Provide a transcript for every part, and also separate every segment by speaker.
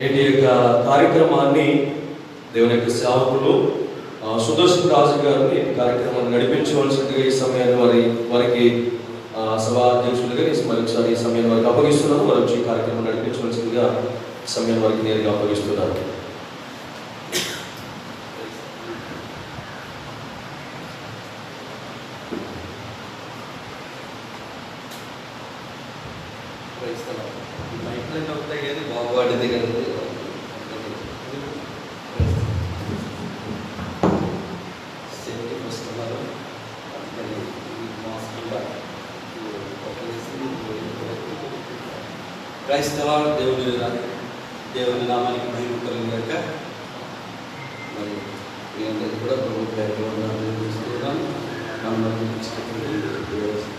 Speaker 1: ఈ యొక్క కార్యక్రమాన్ని దేవుని యొక్క సేవకులు సుదర్శన్ రాజు గారిని కార్యక్రమాన్ని నడిపించవలసిందిగా ఈ సమయాన్ని వారికి సభా అధ్యక్షులుగా మరొకసారి ఈ సమయాన్ని వారికి అప్పగిస్తున్నాను. వారు వచ్చి కార్యక్రమం నడిపించవలసిందిగా ఈ సమయాన్ని వారికి నేరుగా అప్పగిస్తున్నాను.
Speaker 2: క్రైస్తవ దేవుని నామానికి మహిమ కలుగుగాక. మరి మీ అందరికీ కూడా ప్రభు పేరులో నిర్వహిస్తున్నాను.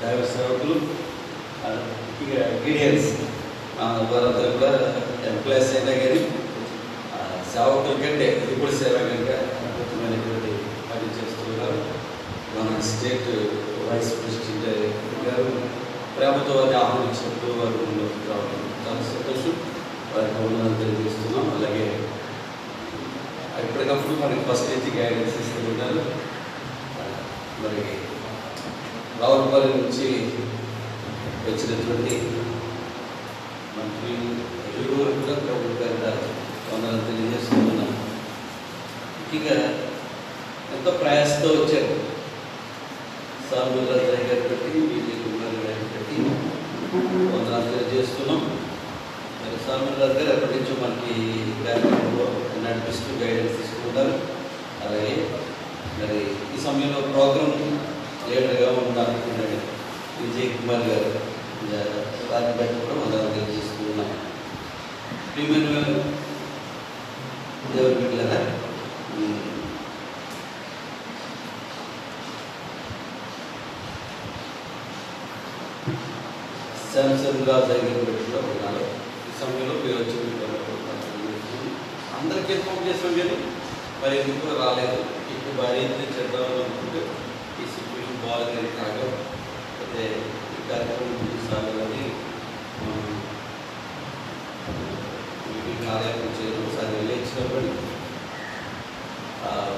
Speaker 2: దైవ సేవకులు గిడియన్స్ వారందరూ కూడా ఎంప్లాయీస్ అయినా కానీ సేవకుల కంటే ఇప్పుడు సేవ కనుక అద్భుతమైనటువంటి పని చేస్తున్నారు. మన స్టేట్ వైస్ ప్రెసిడెంట్ గారు ప్రేమతో వారిని ఆహ్వానించినప్పుడు వారు రావడం చాలా సంతోషం. వారికి వందనాలు తెలియజేస్తున్నాం. అలాగే ఎప్పటికప్పుడు మనకి ఫస్ట్ నుంచి గైడెన్స్ ఇస్తూ ఉన్నారు. మరి రావులపల్లి నుంచి వచ్చినటువంటి మంత్రి ఎదురు కూడా ప్రభుత్వ గారి వందనాలు తెలియజేస్తున్నాం. ముఖ్యంగా ఎంతో ప్రయాసంతో వచ్చారు. సామూల గారి బట్టి విజయ్ కుమార్ గారి బట్టి వందనాలు తెలియజేస్తున్నాం. మరి సామూల గారు ఎప్పటి నుంచో మనకి కార్యక్రమంలో నడిపిస్తూ గైడెన్స్ తీసుకుంటారు. అలాగే మరి ఈ సమయంలో ప్రోగ్రాం లీడర్గా ఉండాలనుకున్నాడు విజయ్ కుమార్ గారు వారిని బట్టి కూడా వందనాలు తెలియజేస్తున్నాం. ప్రియమైన దేవుని బిడ్డలారా, శాంసంగ్ రాజు గారి బట్టి కూడా ఉన్నారు. ఈ సమయంలో మీరు వచ్చి అందరికీ ఫోన్ చేసాం కానీ మరి ఎందుకు రాలేదు. ఎక్కువ భారీ చేద్దామని అనుకుంటే ఈ సిచ్యువేషన్ బాగాలేదు కాగా అయితే ఈ కార్యక్రమం ముందుకు సాగాలని కార్యక్రమం చేయడం ఒకసారి వెళ్ళిచ్చినప్పటి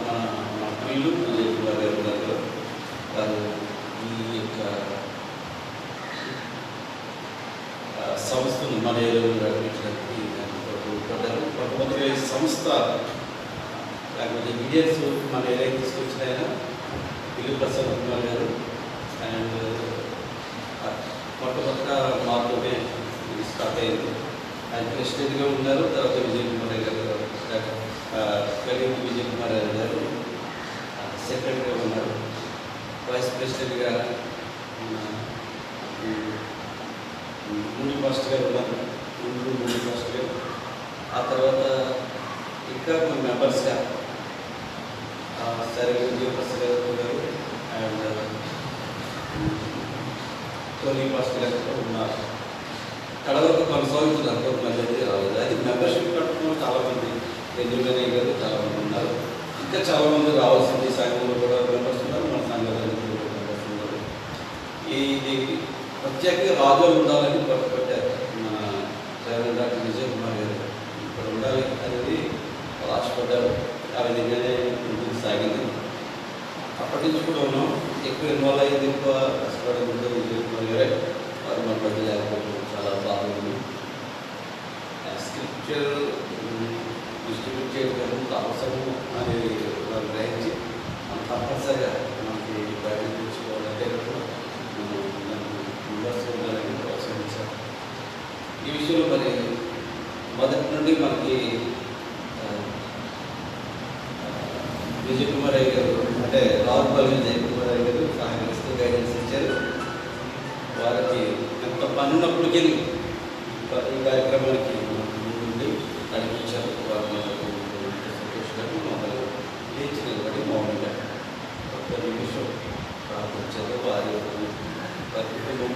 Speaker 2: మన పిల్లలు గారు ఉన్నారు. వారు ఈ యొక్క సంస్థను మన ఏరియాలో నడిపించడానికి పడ్డారు. మొట్టమొదటిగా ఈ సంస్థ లేకపోతే మీడియన్స్ మన ఏరియా తీసుకొచ్చిన ఆయన పిల్లి ప్రసాద్ కుమార్ గారు అండ్ మొట్టమొదటిగా మాతోనే స్టార్ట్ అయింది. ఆయన ప్రెసిడెంట్గా ఉన్నారు. తర్వాత విజయ్ కుమార్ గారు కలిగి విజయ్ కుమార్ గారు సెక్రటరీగా ఉన్నారు. వైస్ ప్రెసిడెంట్గా ముందు ఫస్ట్ గారు ఉన్నారు. ముందు ఫస్ట్ గారు ఆ తర్వాత ఇంకా కొన్ని మెంబర్స్గా సరే విజయప్రసాద్ గారు అండ్ టోనీ ఫస్ట్ గారు ఉన్నారు. కడ వరకు కొనసాగుతున్నారు. కొంతమంది అయితే రాలేదు. అది మెంబర్షిప్ కట్టుకున్న చాలామంది ఎన్నికలే గారు చాలామంది ఉన్నారు. ఇంకా చాలామంది రావాల్సింది. సంఘంలో కూడా మెంబర్స్ ఉన్నారు. మన సంఘంలో మెంబర్స్ ఉన్నారు. ఇది ప్రత్యేకంగా రాజులు ఉండాలని పట్టుబట్టారు. మన డ్రైవర్ డాక్టర్ విజయ్ కుమార్ గారు ఇక్కడ ఉండాలి అనేది ఆశపడ్డారు. ఆ విధంగానే ముందుకు సాగింది. అప్పటి నుంచి కూడా ఉన్నాం. ఎక్కువ ఇన్వాల్వ్ అయ్యింది, ఎక్కువ కష్టపడింది విజయ్ కుమార్ గారే. వారు మన బట్టి లేకపోతే చాలా బాగుంది. స్క్రిప్చర్ డిస్ట్రిబ్యూట్ చేయడం అవసరం అనేది వారు గ్రహించి మనం తప్పనిసరిగా మనకి బయట తెచ్చుకోవాలంటే ఉండాలని ప్రోత్సహించారు. ఈ విషయంలో మరి మొదటి నుండి మనకి విజయ్ కుమార్ గారు అంటే రావులపల్లి విజయ్ కుమార్ గారు సహకరిస్తూ గైడెన్స్ ఇచ్చారు. వారికి ఎంత పని ఉన్నప్పటికీ ఈ కార్యక్రమానికి ముందు నడిపించారు. వారు సంతోషంగా మొదలు లేచి నిలబడి మౌనంగా ఒక్క నిమిషం ప్రార్థించారు. వారి కుటుంబం,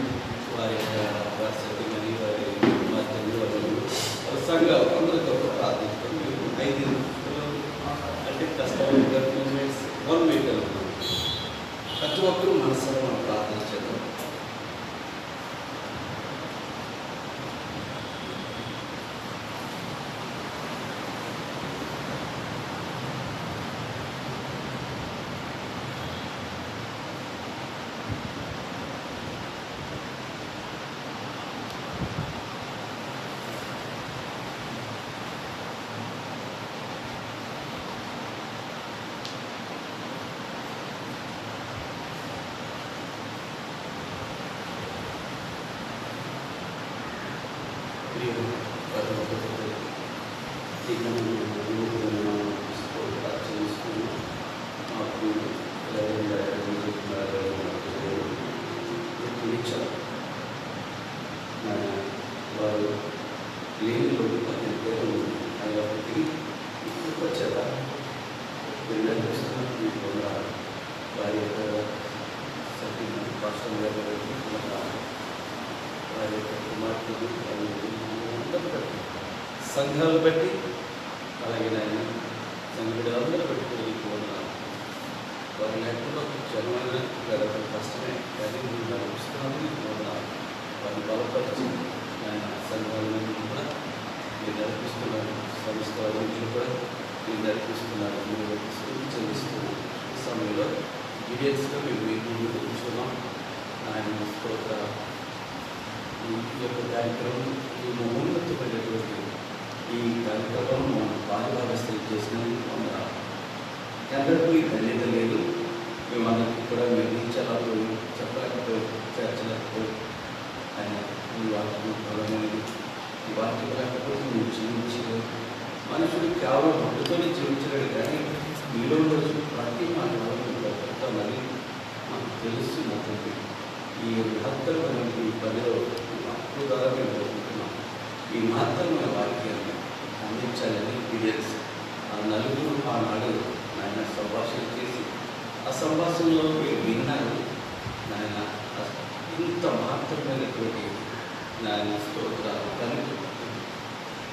Speaker 2: వారి యొక్క వారసత్వం అని వారి కుమార్తెలు వారి సంఘాలు అందరితో ప్రార్థించడం 5 నిమిషాలు అంటే కష్టం 1 మీటర్ ప్రతి ఒక్కరూ మనసులో మనం ప్రార్థించడం. ఇక చేసుకున్నాం మాకు వారు లేని లోటు 15 పేరు అయినప్పటికీ ఇంకొక చేత వెళ్ళిస్తున్న వారి యొక్క రాష్ట్రం వారి యొక్క కుమార్తెలు సంఘాలు బట్టి అలాగే ఆయన సంఘుడు అందరూ పెట్టుకుని పోతున్నారు. వారి లేకుండా జనమైన గడపడం కష్టమే, కానీ మీరు నడిపిస్తున్నారని పోతున్నారు. వారిని బలపరిచి ఆయన సంఘాలను కూడా మీరు నడిపిస్తున్నారు, సంస్థలను కూడా మీరు నడిపిస్తున్నారు. మీరు చెల్లిస్తున్నారు. ఈ సమయంలో డీటెయిల్స్గా మేము మీకు కూర్చున్నాం. ఆయన స్తోత్ర ఈ యొక్క కార్యక్రమం ఈ మహోన్నతమైనటువంటి ఈ కార్యక్రమం మనం పాలుభాగస్తులు చేసినందుకు అందరికీ ధన్యత లేదు. మేమందరికీ కూడా నిర్ణయించాలని చెప్పలేకపోయి చేర్చలేకపోయి ఆయన ఈ వాక్యం బలమైనది. ఈ వాక్యం లేకపోతే నువ్వు జీవించలేదు. మనుషుడు కేవలం మట్టుతోనే జీవించలేడు, కానీ మీలో ప్రతి మాట మరి మాకు తెలుస్తున్నటువంటి ఈ మహత్తరమైనటువంటి పనిలో అప్పుడు ద్వారా మేము కోరుకుంటున్నాం. ఈ మహత్తరమైన వాక్యాన్ని అందించాలని పీడియన్స్ ఆ నలుగురు ఆనాడు నాయన సంభాషణ చేసి ఆ సంభాషణలో మీరు విన్నారు. నాయన ఇంత మహత్తరమైనటువంటి నాయన స్తోత్రాలు పని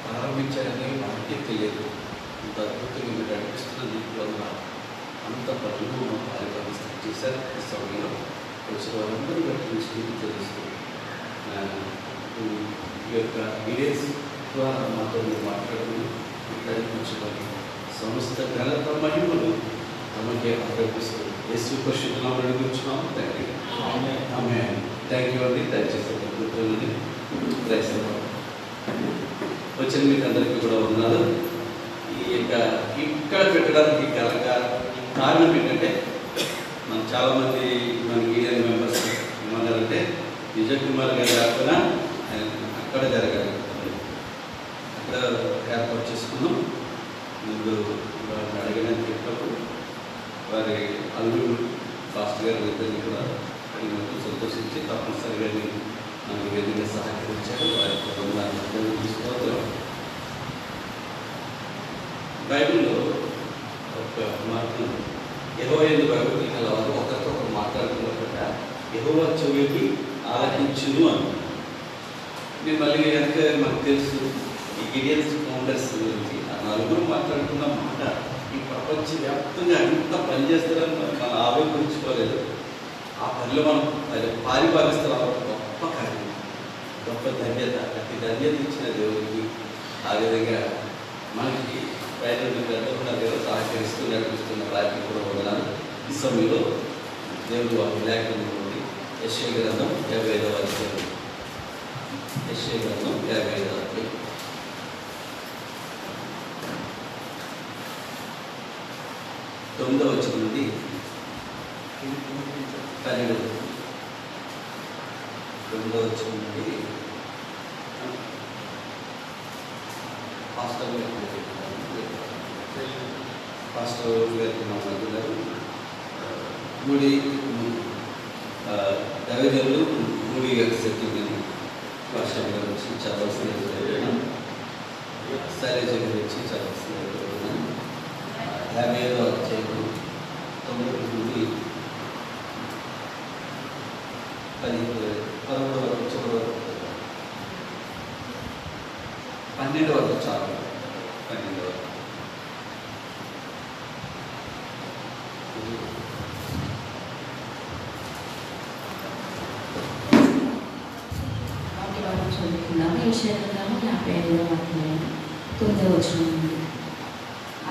Speaker 2: ప్రారంభించారని వారికి తెలియదు. ఇంత అద్భుతంగా మీరు నడిపిస్తున్నది వల్ల అంత పనులు కార్యక్రమం చేశారు. ఈ సమయంలో వచ్చిన వారందరూ బట్టి స్థితి తెలుస్తూ ఈ యొక్క వీడియోస్ ద్వారా మాతో మీరు మాట్లాడుతూ నడిపించుకొని సంస్థ ఘనత మహిమలు తమకే అర్పిస్తూ యేసు పరిశుద్ధనామములో అడుగుచున్నాము తండ్రి. ఆమేన్. థ్యాంక్ యూ అండి. దయచేసి కూర్చోండి. వచ్చిన మీకు అందరికీ కూడా ఉన్నారు. ఈ యొక్క ఇక్కడ పెట్టడానికి కారణం ఏంటంటే మనం చాలామంది మన యూనియన్ మెంబర్స్ ఏమన్నారంటే విజయ్ కుమార్ గారు కాకుండా అక్కడ జరగాలి, అక్కడ ఏర్పాటు చేసుకున్నాం. ముందు వారిని అడిగినని చెప్పినప్పుడు వారి అల్లుడు ఫాస్ట్ గారు ఇద్దరిని కూడా అడిగినప్పుడు సంతోషించి తప్పనిసరిగా మనకు వేదిక సహకరించారు. వారి కుటుంబాన్ని తీసుకోవడం బైబిల్లో ఒక మాటను యెహోవా యందు భయభక్తి కలవారు ఒకరితో ఒకరు మాట్లాడుతున్నట్ట యెహోవా చెవికి ఆలకించును అని. నేను మళ్ళీ కనుక మనకు తెలుసు ఈ గిడియన్స్ ఫౌండర్స్ గురించి ఆ నలుగురు మాట్లాడుతున్న మాట ఈ ప్రపంచవ్యాప్తంగా ఎంత పనిచేస్తారని మనం ఆలోచించుకోలేదు. ఆ పనిలో మనం పారిపాలిస్తున్న గొప్ప కార్యం, గొప్ప ధన్యత. అతి ధన్యత ఇచ్చిన దేవుడికి ఆ విధంగా మనకి దేవుడు సహకరిస్తూ నడిపిస్తున్న వారికి కూడా వదనాలు. ఈ సమయంలో దేవుడు వారి లేఖనంలో యెషయా గ్రంథం 55వ అధ్యాయం, యెషయా గ్రంథం 55వ అధ్యాయం 9వ వచనం నుండి 12వ వచనం నుండి పాస్టర్ గారికి మాట్లాడుతున్నారు. మూడి దైవజనులు మూడి శక్తిని భాష గురించి చదవాల్సిన శైలజ గురించి చదవాల్సిన 55వ అధ్యాయం 9 నుండి 11 వరకు చదవడం, 12 వరకు చాలు. 12 వరకు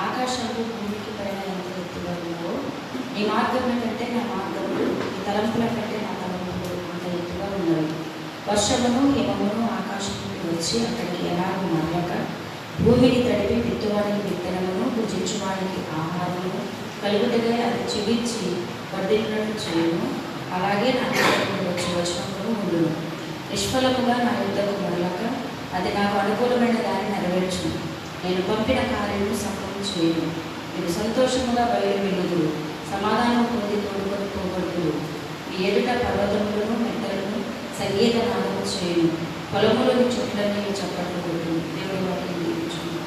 Speaker 3: ఆకాశంలో భూమికి పైన ఎంత ఎత్తుగా ఉన్నావో నీ మార్గముల కంటే నా మార్గములు, నీ తలంపుల కంటే నా తలంపులు అంత ఎత్తుగా ఉన్నవి. వర్షమును హిమమును ఆకాశం నుండి వచ్చి అక్కడికి ఎలాగో మరలక భూమిని తడిపి విత్తువానికి విత్తనమును భుజించువానికి ఆహారమును కలుగుటగా అది చిగించి వర్ధిల్లినట్టు చేయను. అలాగే నా వచ్చి వచనములు ఉండును. నిష్ఫలముగా నా యుద్ధకు మరలక అది నాకు అనుకూలమైన దాన్ని నెరవేర్చును. నేను పంపిన కార్యము సఫలం చేయను. మీరు సంతోషముగా బయలు వెళ్ళుదురు, సమాధానం పొంది తోడుకొని పోగొట్టురు. మీ ఎదుట పర్వతములను మెట్టలను సంగీత నాదము చేయను, పొలములోని చెట్లన్నీ చప్పట్లు కొట్టును. దేవుడు వాటిని దీవించును.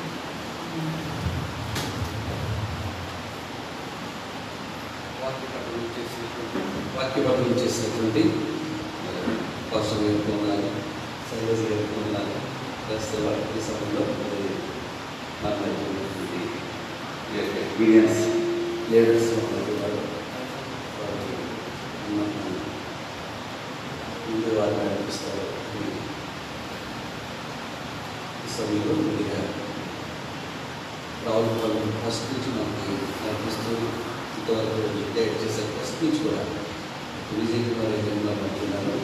Speaker 2: వాక్యపఠనం చేసినటువంటి పర్సన్ వేడుకున్నాను, సైలెన్స్ వేడుకున్నాను. ప్రస్తుత వాటి సమయంలో మాట్లాడుతున్నటువంటి ఎక్స్పీరియన్స్ లీడర్స్ ఉన్నటువంటి వారు ముందు వారు నడిపిస్తారు. ఈ సమయంలో ముందుగా రావుల వాళ్ళు ఫస్ట్ నుంచి మనకి నడిపిస్తూ ఇంతవరకు రిటైర్ చేసే ఫస్ట్ నుంచి కూడా విజయ్ కుమార్ ఏజెంట్లో పడుతున్నారు.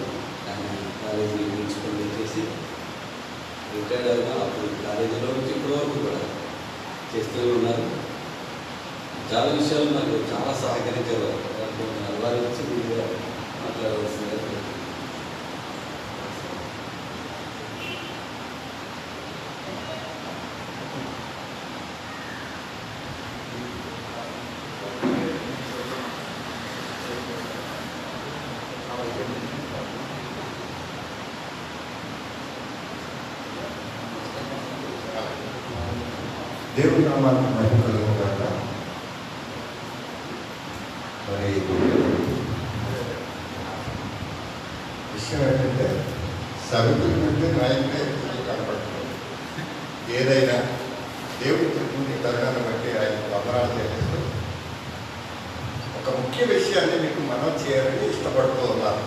Speaker 2: ఆయన కాలేజీ నుంచి చేసి రిటైర్డ్ అయినా అప్పుడు కాలేజీలో నుంచి ఇప్పటివరకు కూడా చేస్తూ ఉన్నారు. చాలా విషయాలు నాకు చాలా సహకరించేవారు. వారి నుంచి వీడిగా మాట్లాడవలసింది.
Speaker 4: దేవుని నామానికి మహిమ కలుగును గాక. మరి విషయం ఏంటంటే సరుకులు పెడితే నాయకుడే కనపడుతుంది. ఏదైనా దేవుడి చెప్పింది తరుణాన్ని బట్టి ఆయన వందనాలు చేస్తూ ఒక ముఖ్య విషయాన్ని మీకు మనం చేయాలని ఇష్టపడుతూ ఉన్నాను.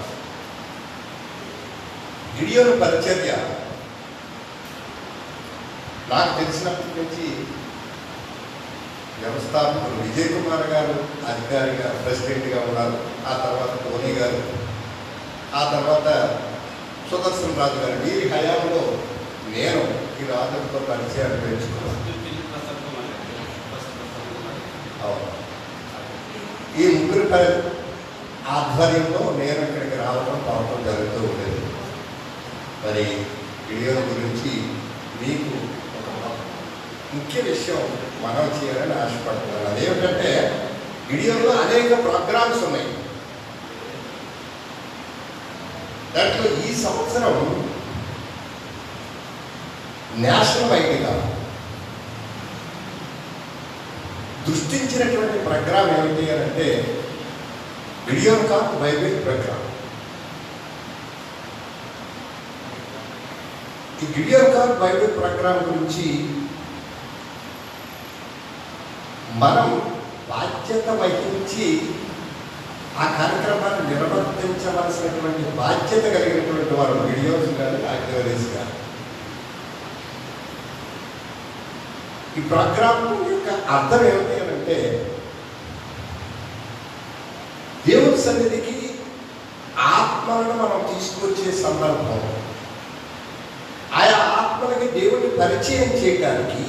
Speaker 4: గిడియోను పరిచర్య నాకు తెలిసినప్పటి నుంచి వ్యవస్థాపకులు విజయ్ కుమార్ గారు అధికారిగా ప్రెసిడెంట్గా ఉన్నారు. ఆ తర్వాత టోనీ గారు, ఆ తర్వాత సుదర్శన్ రాజు గారు. వీరి హయాంలో నేను ఈ రాజులతో పరిచయాలు పెంచుకున్నాను. ఈ ముగ్గురు ఆధ్వర్యంలో నేను ఇక్కడికి రావడం జరుగుతూ ఉండేది. మరి గిడియోను గురించి మీకు ముఖ్య విషయం మనం చేయాలని ఆశపడుతున్నాను. అదేమిటంటే గిడియోన్లో అనేక ప్రోగ్రామ్స్ ఉన్నాయి. దాంట్లో ఈ సంవత్సరం నేషనల్ వైడ్గా దృష్టించినటువంటి ప్రోగ్రాం ఏమిటి అని అంటే గిడియోన్ కాప్ బైబిల్ ప్రోగ్రాం. ఈ గిడియోన్ కాప్ బైబిల్ ప్రోగ్రాం గురించి మనం బాధ్యత వహించి ఆ కార్యక్రమాన్ని నిర్వర్తించవలసినటువంటి బాధ్యత కలిగినటువంటి వారు గిడియోన్స్ గారు, యాక్టివిటీస్ గారు. ఈ ప్రోగ్రాం యొక్క అర్థం ఏమిటి అని అంటే దేవుని సన్నిధికి ఆత్మలను మనం తీసుకొచ్చే సందర్భం, ఆయా ఆత్మలకి దేవుని పరిచయం చేయడానికి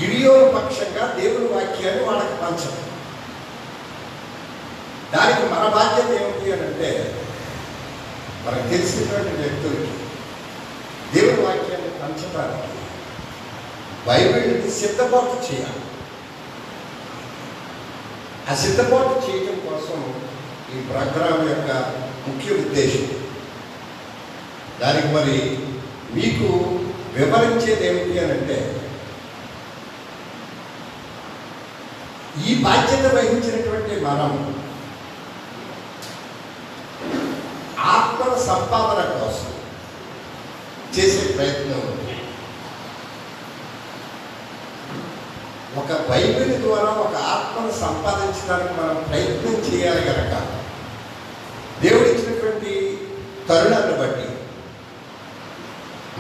Speaker 4: గిడియోను పక్షంగా దేవుని వాక్యాన్ని వాళ్ళకి పంచడం. దానికి మన బాధ్యత ఏమిటి అని అంటే మనకు తెలిసినటువంటి వ్యక్తులకి దేవుని వాక్యాన్ని పంచడానికి బైబిల్ని సిద్ధపాటు చేయాలి. ఆ సిద్ధపాటు చేయడం కోసం ఈ ప్రోగ్రాం యొక్క ముఖ్య ఉద్దేశం. దానికి మరి మీకు వివరించేది ఏమిటి అని అంటే ఈ బాధ్యత వహించినటువంటి మనం ఆత్మల సంపాదన కోసం చేసే ప్రయత్నం ఒక బైబిల్ ద్వారా ఒక ఆత్మను సంపాదించడానికి మనం ప్రయత్నం చేయాలి కనుక దేవుడు ఇచ్చినటువంటి తరుణాన్ని బట్టి,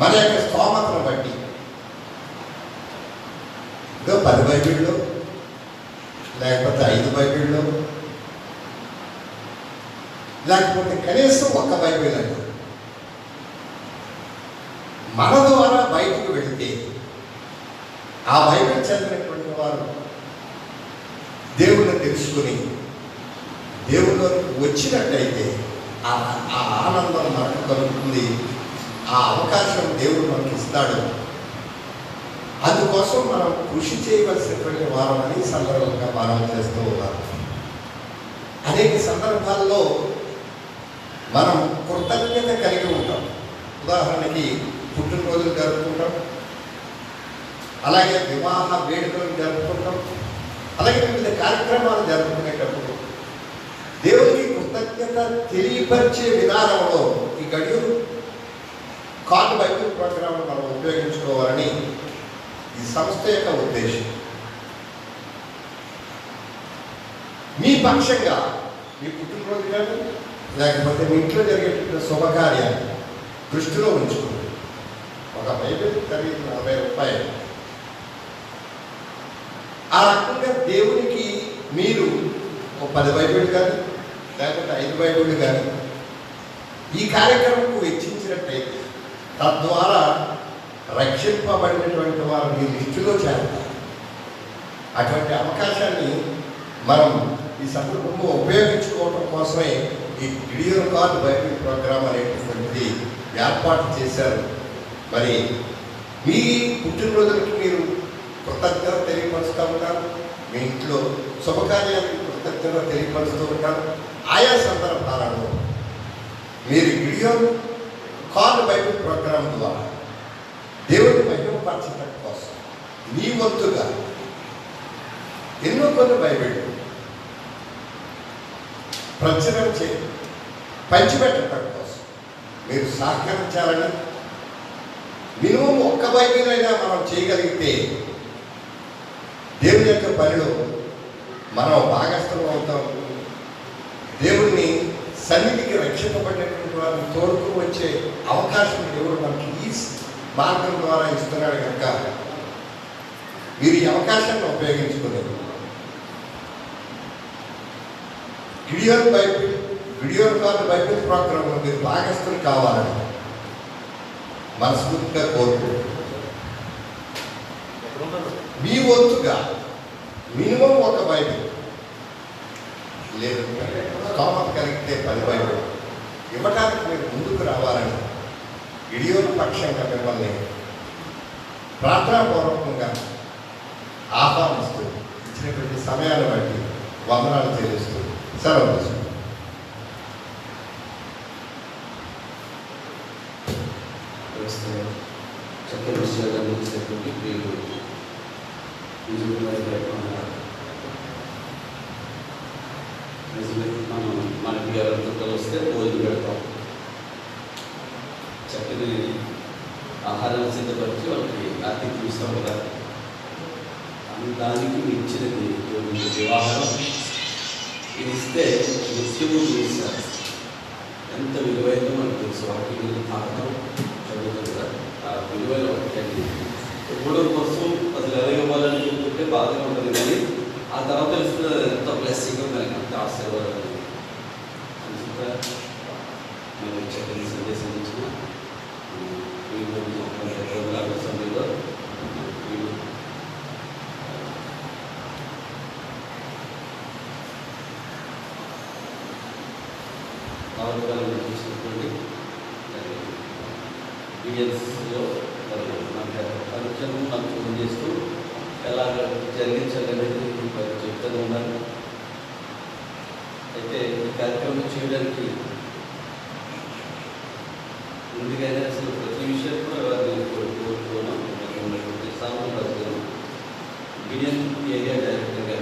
Speaker 4: మన యొక్క స్తోమతను బట్టి 10 బైబిళ్ళు లేకపోతే 5 బైబిళ్ళు లేకపోతే కనీసం 1 బైబిల్ అని మన ద్వారా బయటకు వెళితే ఆ బైబిల్ చదివినటువంటి వారు దేవుణ్ణి తెలుసుకుని దేవుళ్ళకి వచ్చినట్టయితే ఆ ఆనందం మనకు కలుగుతుంది. ఆ అవకాశం దేవుడు మనకి ఇస్తాడు. అందుకోసం మనం కృషి చేయవలసినటువంటి వారమని సందర్భంగా మనం చేస్తూ ఉన్నాం. అనేక సందర్భాల్లో మనం కృతజ్ఞత కలిగి ఉంటాం. ఉదాహరణకి పుట్టినరోజులు జరుపుకుంటాం, అలాగే వివాహ వేడుకలు జరుపుకుంటాం, అలాగే వివిధ కార్యక్రమాలు జరుపుకునేటప్పుడు దేవునికి కృతజ్ఞత తెలియపరిచే విధానంలో ఈ గడియలు కార్డు బైబిల్ ప్రోగ్రామ్ మనం ఉపయోగించుకోవాలని ఈ సంస్థ యొక్క ఉద్దేశం. మీ పక్షంగా మీ పుట్టినరోజు కానీ లేకపోతే మీ ఇంట్లో జరిగేటువంటి శుభకార్యాన్ని దృష్టిలో ఉంచుకోండి. ఒక బైబిల్ ఖరీదు 40 రూపాయలు. ఆ రకంగా దేవునికి మీరు ఒక 10 బైబిల్ కానీ లేకపోతే 5 బైబిల్ కానీ ఈ కార్యక్రమంకు వెచ్చించినట్టయితే తద్వారా రక్షింపబడినటువంటి వారు మీ లిస్టులో చేస్తారు. అటువంటి అవకాశాన్ని మనం ఈ సందర్భంలో ఉపయోగించుకోవడం కోసమే ఈ గిడియోన్ కార్డ్ బైబిల్ ప్రోగ్రామ్ అనేటటువంటిది ఏర్పాటు చేశారు. మరి మీ పుట్టినరోజులకి మీరు కృతజ్ఞత తెలియపరుస్తూ ఉంటారు, మీ ఇంట్లో శుభకార్యాలకు కృతజ్ఞత తెలియపరుస్తూ ఉంటారు. ఆయా సందర్భాలలో మీరు గిడియోన్ కార్డ్ బైబిల్ ప్రోగ్రాం ద్వారా దేవుని మహిమపరచడం కోసం మీ వంతుగా ఎన్నో కొన్ని బైబిల్ ప్రచురణ పంచిపెట్టడం కోసం మీరు సహకరించాలని, మినిమం ఒక్క బైబిల్ అయినా మనం చేయగలిగితే దేవుని యొక్క పనిలో మనం భాగస్థలం అవుతాం. దేవుడిని సన్నిధికి రక్షింపబడినటువంటి వారిని తోడుకు వచ్చే అవకాశం దేవుడు మనకి ఈ మార్గం ద్వారా ఇస్తున్నాడు కనుక మీరు ఈ అవకాశాన్ని ఉపయోగించుకునేది. గిడియోన్ కార్డ్ బైబిల్ ప్రోగ్రాంలో మీరు భాగస్థులు కావాలని మనస్ఫూర్తిగా కోరుకుంటున్నాను. మీ వంతుగా మినిమం ఒక బైబిల్ లేదు స్తోమత కలిగితే 10 బైబిల్ ఇవ్వడానికి మీరు ముందుకు రావాలని గిడియోన్ పక్షంగా మిమ్మల్ని ప్రార్థనాపూర్వకంగా ఆహ్వానిస్తూ ఇచ్చినటువంటి సమయాన్ని బట్టి వందనాలు చెల్లిస్తూ సెలవు తీసుకుంటాం.
Speaker 2: చక్కని విషయాలు అందించినటువంటి ప్రియులు మనం మనకి ఎవరితో వస్తే భోజనం పెడతాం, చక్కని ఆహారం సిద్ధపరిచి వాళ్ళకి ఆతిథ్యం ఇస్తాం కదా. దానికి ఇచ్చినది వివాహం ఇది ఇస్తే నిత్యము చూస్తారు. ఎంత విలువైందో మనకు తెలుసు. వాటి తాగడం చదువుతుంది కదా, ఆ విలువైన ఒకటి ఎప్పుడో కోసం అసలు ఎలాగవ్వాలని చూస్తుంటే బాధగా ఉంటుంది, కానీ ఆ తర్వాత తెలుస్తుంది ఎంత బ్లెస్సింగ్ మనకి, అంత ఆశీర్వాదం. మేము చక్కని సందేశం ఇచ్చిన సమయంలో ఆరోగ్యాలను చూసినటువంటి బిఎన్స్లో పరిచయం నాకు ఫోన్ చేస్తూ ఎలాగ జరిగించాలనేది చెప్తూనే ఉన్నాను. అయితే ఈ కార్యక్రమం చేయడానికి ముందుగానే అసలు ప్రతి విషయం కూడా వారిని కోరుకున్నాం. సామాన్ రాజు గారు బిడియన్ ఏరియా డైరెక్టర్గా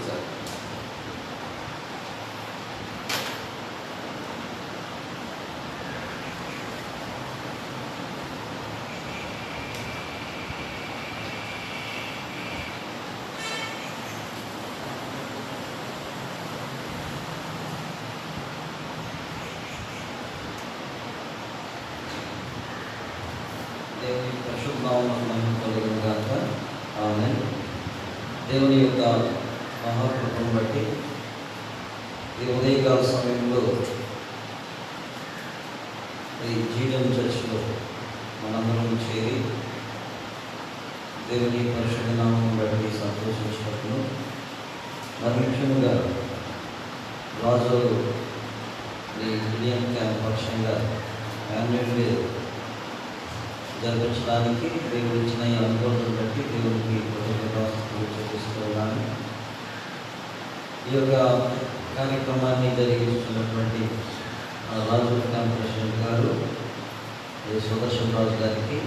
Speaker 2: సార్
Speaker 5: దేవుని పరిశుద్ధనామమునకు కలుగును గాక. ఆమేన్. దేవుని యొక్క మహాకృపను బట్టి ఈ ఉదయకాల సమయంలో ఈ జీడం చర్చ్లో మనందరం చేరి దేవుని పరిశుద్ధ నామం బట్టి సంతోషించినప్పుడు మరి ముఖ్యంగా రాజులు ఈ ఇండియన్ క్యాంప్ పక్షంగా యాన్యువల్ డే జరిపించడానికి దేవుడు ఇచ్చిన ఈ అనుభవం బట్టి దేవుడికి కృతజ్ఞతాస్తుతులు చెల్లిస్తున్నాను. ఈ యొక్క కార్యక్రమాన్ని జరిగిస్తున్నటువంటి రాజు క్యాంప్ ప్రెసిడెంట్ గారు సుదర్శన్ రాజు గారికి,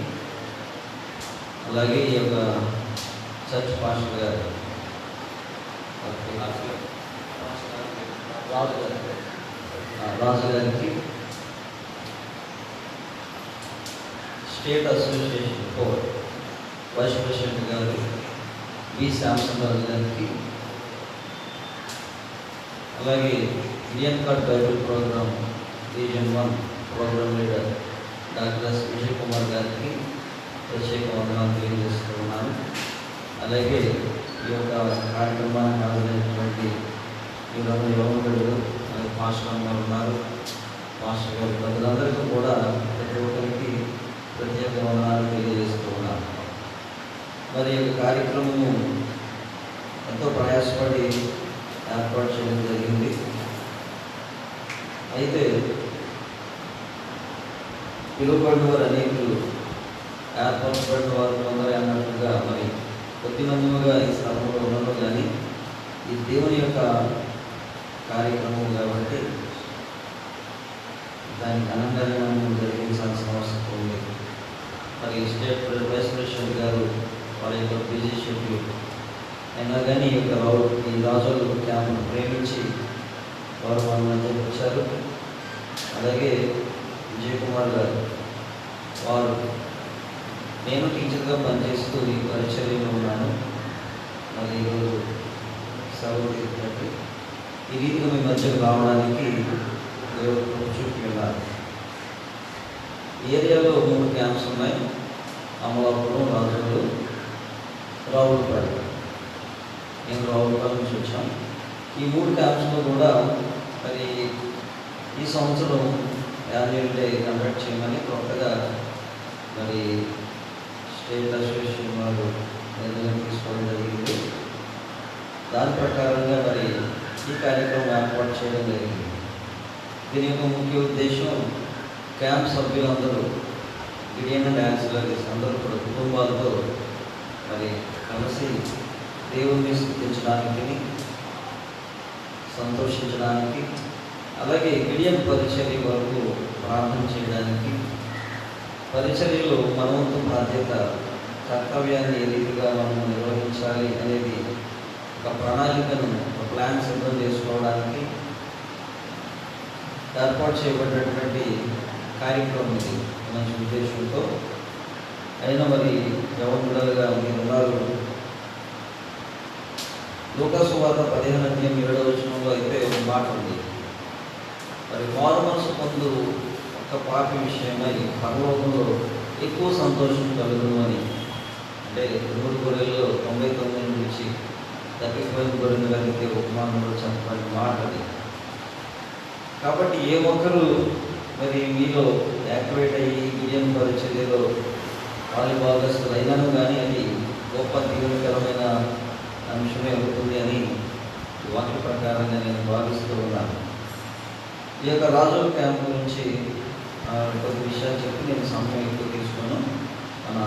Speaker 5: అలాగే ఈ యొక్క చర్చ్ పాస్టర్ గారు రాజు గారికి, state association for vice president గారు వి శాంసన్ రాజు గారికి, అలాగే Indian card Bible programme region 1 programme leader doctor S Vijay Kumar గారికి ప్రత్యేక వందనాలు తెలియజేస్తున్నాను. అలాగే ఈ యొక్క కార్యక్రమానికి హాజరైనటువంటి యువకులు పాస్టర్ గారు ఉన్నారు, పాస్టర్ గారు ప్రజలందరికీ కూడా ప్రతి ఒక్కరికి ప్రత్యేక వందనాలు తెలియజేస్తూ ఉన్నాను. మరి ఈ యొక్క కార్యక్రమము ఎంతో ప్రయాసపడి ఏర్పాటు చేయడం జరిగింది. అయితే పిలువబడిన వారు అనేకులు, ఏర్పరచబడిన వారు కొందరు అన్నట్లుగా మరి కొద్ది మందిగా ఈ స్థలంలో ఉండడం, కానీ ఈ దేవుని యొక్క కార్యక్రమం కాబట్టి దాన్ని ఘనంగానే మనం జరిగించాల్సిన అవసరం ఉంది. మరి స్టేట్ వైస్ ప్రెసిడెంట్ గారు వారి యొక్క బిజీ షెడ్యూల్ అయినా కానీ ఈ రాజుల క్యాంప్ను ప్రేమించి వారు మనల్ని జరిపించారు. అలాగే విజయ్ కుమార్ గారు, వారు నేను టీచర్గా పనిచేస్తూ ఈ పరిచర్యలో ఉన్నాను. మరి ఈరోజు సెలవు తీసుకున్నట్టు ఈ రీతిగా మీ మధ్యకు రావడానికి దేవుడు చూపి ఉన్నారు. ఈ ఏరియాలో 3 క్యాంప్స్ ఉన్నాయి: అమలాపురం, రాజులు, రావులపాడు. నేను రావులపాడు నుంచి వచ్చాను. ఈ 3 క్యాంప్స్లో కూడా మరి ఈ సంవత్సరం యాన్యువల్ డే కండక్ట్ చేయమని కొత్తగా మరి స్టేట్ అసోసియేషన్ వారు నిర్ణయం తీసుకోవడం జరిగింది. దాని ప్రకారంగా మరి ఈ కార్యక్రమం ఏర్పాటు చేయడం జరిగింది. దీని యొక్క ముఖ్య ఉద్దేశం క్యాంప్ సభ్యులందరూ, గిడియన్ అండ్ యాన్సిలరీస్ అందరూ కూడా కుటుంబాలతో మరి కలిసి దేవుణ్ణి స్తుతించడానికి, సంతోషించడానికి, అలాగే గిడియన్ పరిచర్య వరకు ప్రార్థన చేయడానికి, పరిచర్యలో మనవంతు బాధ్యత, కర్తవ్యాన్ని ఏ రీతిగా మనం నిర్వహించాలి అనేది ఒక ప్రణాళికను, ఒక ప్లాన్ సిద్ధం చేసుకోవడానికి ఏర్పాటు చేయబడినటువంటి కార్యక్రమం ఇది. మంచి ఉద్దేశంతో అయినా మరి యవనులుగా మీరు ఉన్నారు. లూకాసు వార్త 15:7 అయితే ఒక మాట ఉంది, మరి మారు మనసు పొందు ఒక పాపి విషయమై పరలోకంలో ఎక్కువ సంతోషం కలుగును అని. అంటే 100 గొర్రెల్లో 99 నుంచి తప్పిపోయిన గొర్రెలు కలిగితే ఉపమానంలో చెప్పబడిన మాట అది. కాబట్టి ఏ ఒక్కరు మరి మీలో యాక్టివేట్ అయ్యి గిడియన్ పరిచర్యలో భాగస్తులు అయినాను కానీ అది గొప్ప దీవెనకరమైన అంశమే అవుతుంది అని వాక్య ప్రకారంగా నేను భావిస్తూ ఉన్నాను. ఈ యొక్క రాజుల క్యాంప్ గురించి కొద్ది విషయాలు చెప్పి నేను సమయం ఎక్కువ తీసుకున్నాను. మన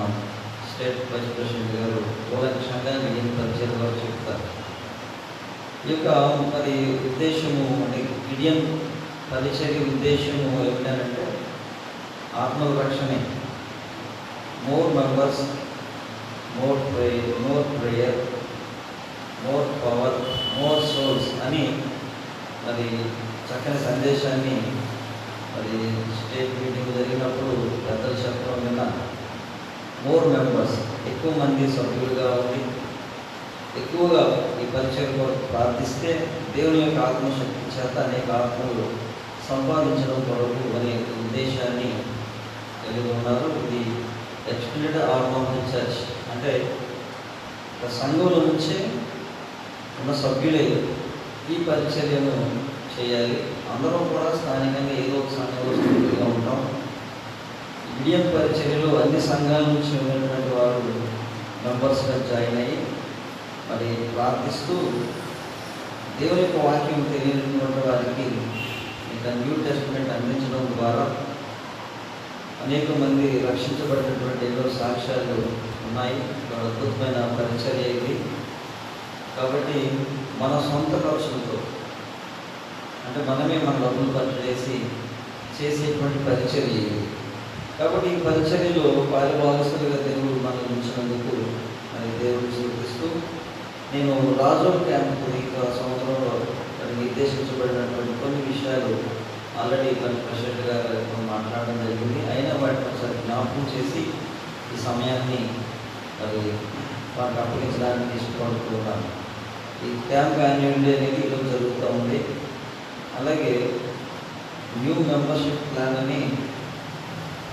Speaker 5: స్టేట్ వైస్ ప్రెసిడెంట్ గారు కూలంకషంగా గిడియన్ పరిచర్య వారు చెప్తారు. ఈ యొక్క మరి ఉద్దేశము అంటే గిడియన్ పరిచర్య ఉద్దేశము ఏమిటంటే ఆత్మల రక్షణే. More members, more prayer, more power, more souls అని మరి చక్కని సందేశాన్ని మరి స్టేట్ మీటింగ్ జరిగినప్పుడు పెద్దలు చెప్పడం విన్నా. మోర్ మెంబర్స్, ఎక్కువ మంది సభ్యులుగా ఉండి ఎక్కువగా ఈ పరిచయం కొరకు ప్రార్థిస్తే దేవుని యొక్క ఆత్మశక్తి చేత అనేక ఆత్మలు సంపాదించడం కొరకు అనే ఉద్దేశాన్ని కలిగి ఉన్నారు. ఇది extended arm of the church, అంటే సంఘంలో నుంచే ఉన్న సభ్యులే ఈ పరిచర్యను చేయాలి. అందరం కూడా స్థానికంగా ఏదో ఒక సంఘంలో సభ్యులుగా ఉంటాం. గిడియన్ పరిచర్యలో అన్ని సంఘాల నుంచి ఉన్నటువంటి వారు మెంబర్స్గా జాయిన్ అయ్యి మరి ప్రార్థిస్తూ దేవుని యొక్క వాక్యం తెలియనటువంటి వారికి ఇంకా న్యూ టెస్ట్మెంట్ అందించడం ద్వారా అనేక మంది రక్షించబడినటువంటి ఎన్నో సాక్ష్యాలు ఉన్నాయి. అద్భుతమైన పరిచర్య ఇది. కాబట్టి మన సొంత ఖర్చులతో, అంటే మనమే మన డబ్బులు ఖర్చు చేసి చేసేటువంటి పరిచర్య ఇది. కాబట్టి ఈ పరిచర్యలో పాలుభాగస్తులుగా దేవుడు మనం ఉంచినందుకు అది దేవుడు చూపిస్తూ, నేను రాజో క్యాంపు ఈ సంవత్సరంలో నిర్దేశించబడినటువంటి కొన్ని విషయాలు ఆల్రెడీ ప్రెసిడెంట్ గారు మాట్లాడడం జరిగింది. అయినా వాటిని ఒకసారి జ్ఞాపకం చేసి ఈ సమయాన్ని మరి వారికి అప్పగించడానికి ఇష్టపడుతున్నాను. ఈ క్యాంప్ యాన్యువల్ డే అనేది ఈరోజు జరుగుతూ ఉంది. అలాగే న్యూ మెంబర్షిప్ ప్లాన్ అని,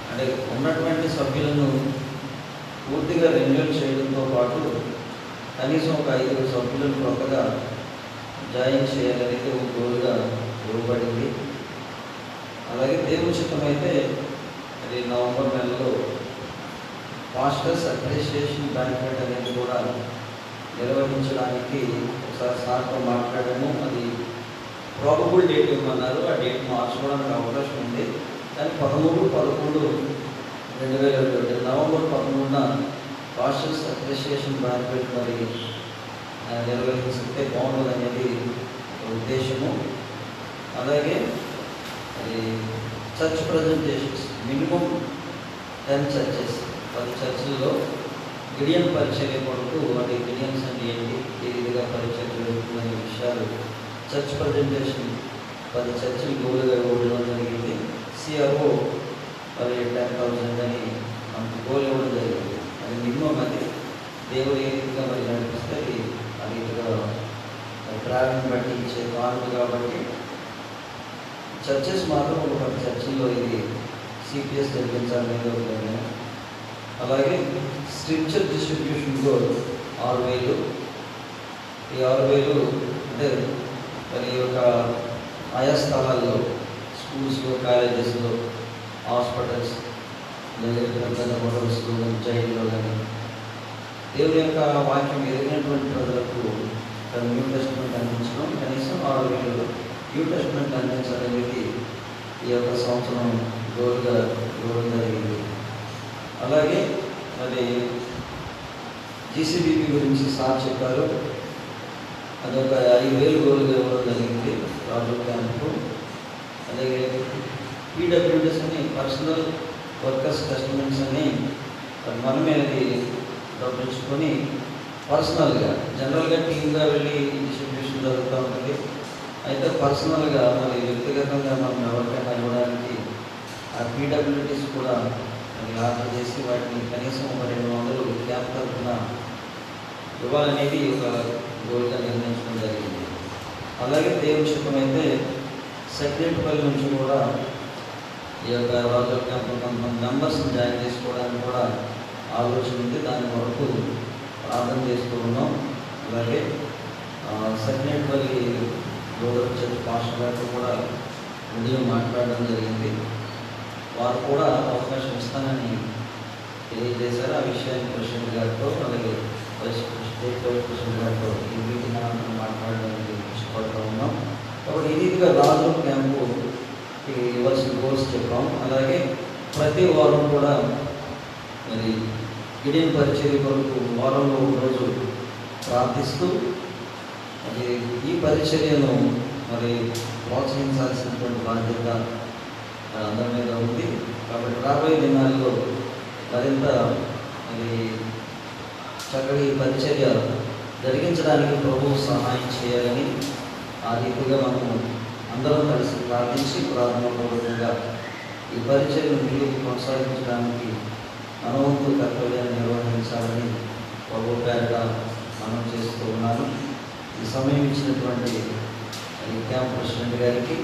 Speaker 5: అంటే ఉన్నటువంటి సభ్యులను పూర్తిగా రెన్యూల్ చేయడంతో పాటు కనీసం ఒక 5 సభ్యులను కొత్తగా జాయిన్ చేయాలనేది ఒక గోల్గా ఇవ్వబడింది. అలాగే దేవుని చిత్తమైతే అది నవంబర్ నెలలో మాస్టర్స్ అప్రిషియేషన్ బ్యాంక్వెట్ అనేది కూడా నిర్వహించడానికి ఒకసారి సార్తో మాట్లాడాము. అది ప్రాబబుల్ డేట్ ఇవ్వమన్నారు. ఆ డేట్ మార్చుకోవడానికి అవకాశం ఉంది. కానీ 13/11/2022 నవంబర్ 11న మాస్టర్స్ అప్రిషియేషన్ బ్యాంక్వెట్ మరి నిర్వహించితే బాగుంటుంది అనేది ఉద్దేశము. అలాగే అది చర్చ్ ప్రజెంటేషన్స్ మినిమం 10 చర్చెస్, 10 చర్చిల్లో గిడియన్ పరిచర్య కొరకు, అంటే గిడియన్స్ అంటే ఏంటి, ఏ విధంగా పరిచయం జరుగుతుందనే విషయాలు చర్చ్ ప్రజెంటేషన్ 10 చర్చిలు గోలుగా ఇవ్వడం జరిగింది. సిఆర్ఓ మరి 10,000 అని అంత గోల్ ఇవ్వడం జరిగింది. అది మినిమం. అది దేవుడు ఏ విధంగా మరి నడిపిస్తే అది ఆ రీతిగా ట్రావెలింగ్ బట్టి ఇచ్చే మార్పు. కాబట్టి చర్చెస్ మాత్రం ఒక 10 చర్చిల్లో ఇది సిపిఎస్ జరిపించాలనేది ఒక నిర్ణయం. అలాగే స్క్రిప్చర్ డిస్ట్రిబ్యూషన్ గోల్ 6,000. ఈ 6,000 అంటే మరి ఒక ఆయా స్థలాల్లో, స్కూల్స్లో, కాలేజెస్లో, హాస్పిటల్స్, హోటల్స్లో కానీ, జైల్లో కానీ దేవుని యొక్క వాక్యం ఎదిగినటువంటి ప్రజలకు న్యూ టెస్ట్మెంట్ అందించడం, కనీసం 6,000 న్యూ టెస్ట్మెంట్ అందించాలనేది ఈ యొక్క సంవత్సరం గోల్గా ఇవ్వడం జరిగింది. అలాగే మరి జీసీబీపీ గురించి సార్ చెప్పారు. అదొక 5,000 గోల్గా ఇవ్వడం జరిగింది రాజు క్యాంపు. అలాగే పీడబ్ల్యూడీస్ అని, పర్సనల్ వర్కర్స్ టెస్ట్మెంట్స్ అని మనమే అది డబ్బులుచుకొని పర్సనల్గా, జనరల్గా టీమ్గా వెళ్ళి డిస్ట్రిబ్యూషన్ జరుగుతూ ఉంటుంది. అయితే పర్సనల్గా మరి వ్యక్తిగతంగా మనం ఎవరికైనా ఇవ్వడానికి ఆ పీడబ్ల్యూడీస్ కూడా మరి ఆర్డర్ చేసి వాటిని కనీసం ఒక 200 క్యాంప్ తరఫున ఇవ్వాలనేది ఒక గోల్గా నిర్ణయించడం జరిగింది. అలాగే దేవుని చిత్తమైతే సెక్రటరీపల్లి నుంచి కూడా ఈ యొక్క రాజు క్యాంప్ కొంతమంది మెంబర్స్ని జాయిన్ చేసుకోవడానికి కూడా ఆలోచన ఉంది. దాని వరకు ప్రార్థన చేస్తూ ఉన్నాం. అలాగే సెక్రటరీపల్లి గోడల చర్చ్ పాస్టర్ గారితో కూడా ఉదయం మాట్లాడడం జరిగింది. వారు కూడా అవకాశం ఇస్తానని తెలియజేశారు. ఆ విషయాన్ని ప్రెసిడెంట్ గారితో, అలాగే స్టేట్ వైస్ ప్రెసిడెంట్ గారితో ఈ మీటింగ్ అనంతరం మాట్లాడడానికి ఇష్టపడుతూ ఉన్నాం. కాబట్టి ఈ రీతిగా రాజు క్యాంపు ఇవ్వాల్సిన గోల్స్ చెప్పాం. అలాగే ప్రతి వారం కూడా మరి గిడియన్ పరిచర్య కొరకు వారంలో ఒక రోజు ప్రార్థిస్తూ మరి ఈ పరిచర్యను మరి ప్రోత్సహించాల్సినటువంటి బాధ్యత అందరి మీద ఉంది. కాబట్టి రాబోయే దినాల్లో మరింత మరి చక్కగా ఈ పరిచర్య జరిగించడానికి ప్రభువు సహాయం చేయాలని, ఆ రీతిగా మనము అందరం కలిసి ప్రార్థించి ప్రార్థనాపూర్వకంగా ఈ పరిచర్యను ముందుకు కొనసాగించడానికి మనవంతు కర్తవ్యాన్ని నిర్వహించాలని ప్రభు పేరిట మనం చేస్తూ ఉన్నాను. ఈ సమయం ఇచ్చినటువంటి ఈ క్యాంప్ ప్రెసిడెంట్ గారికి,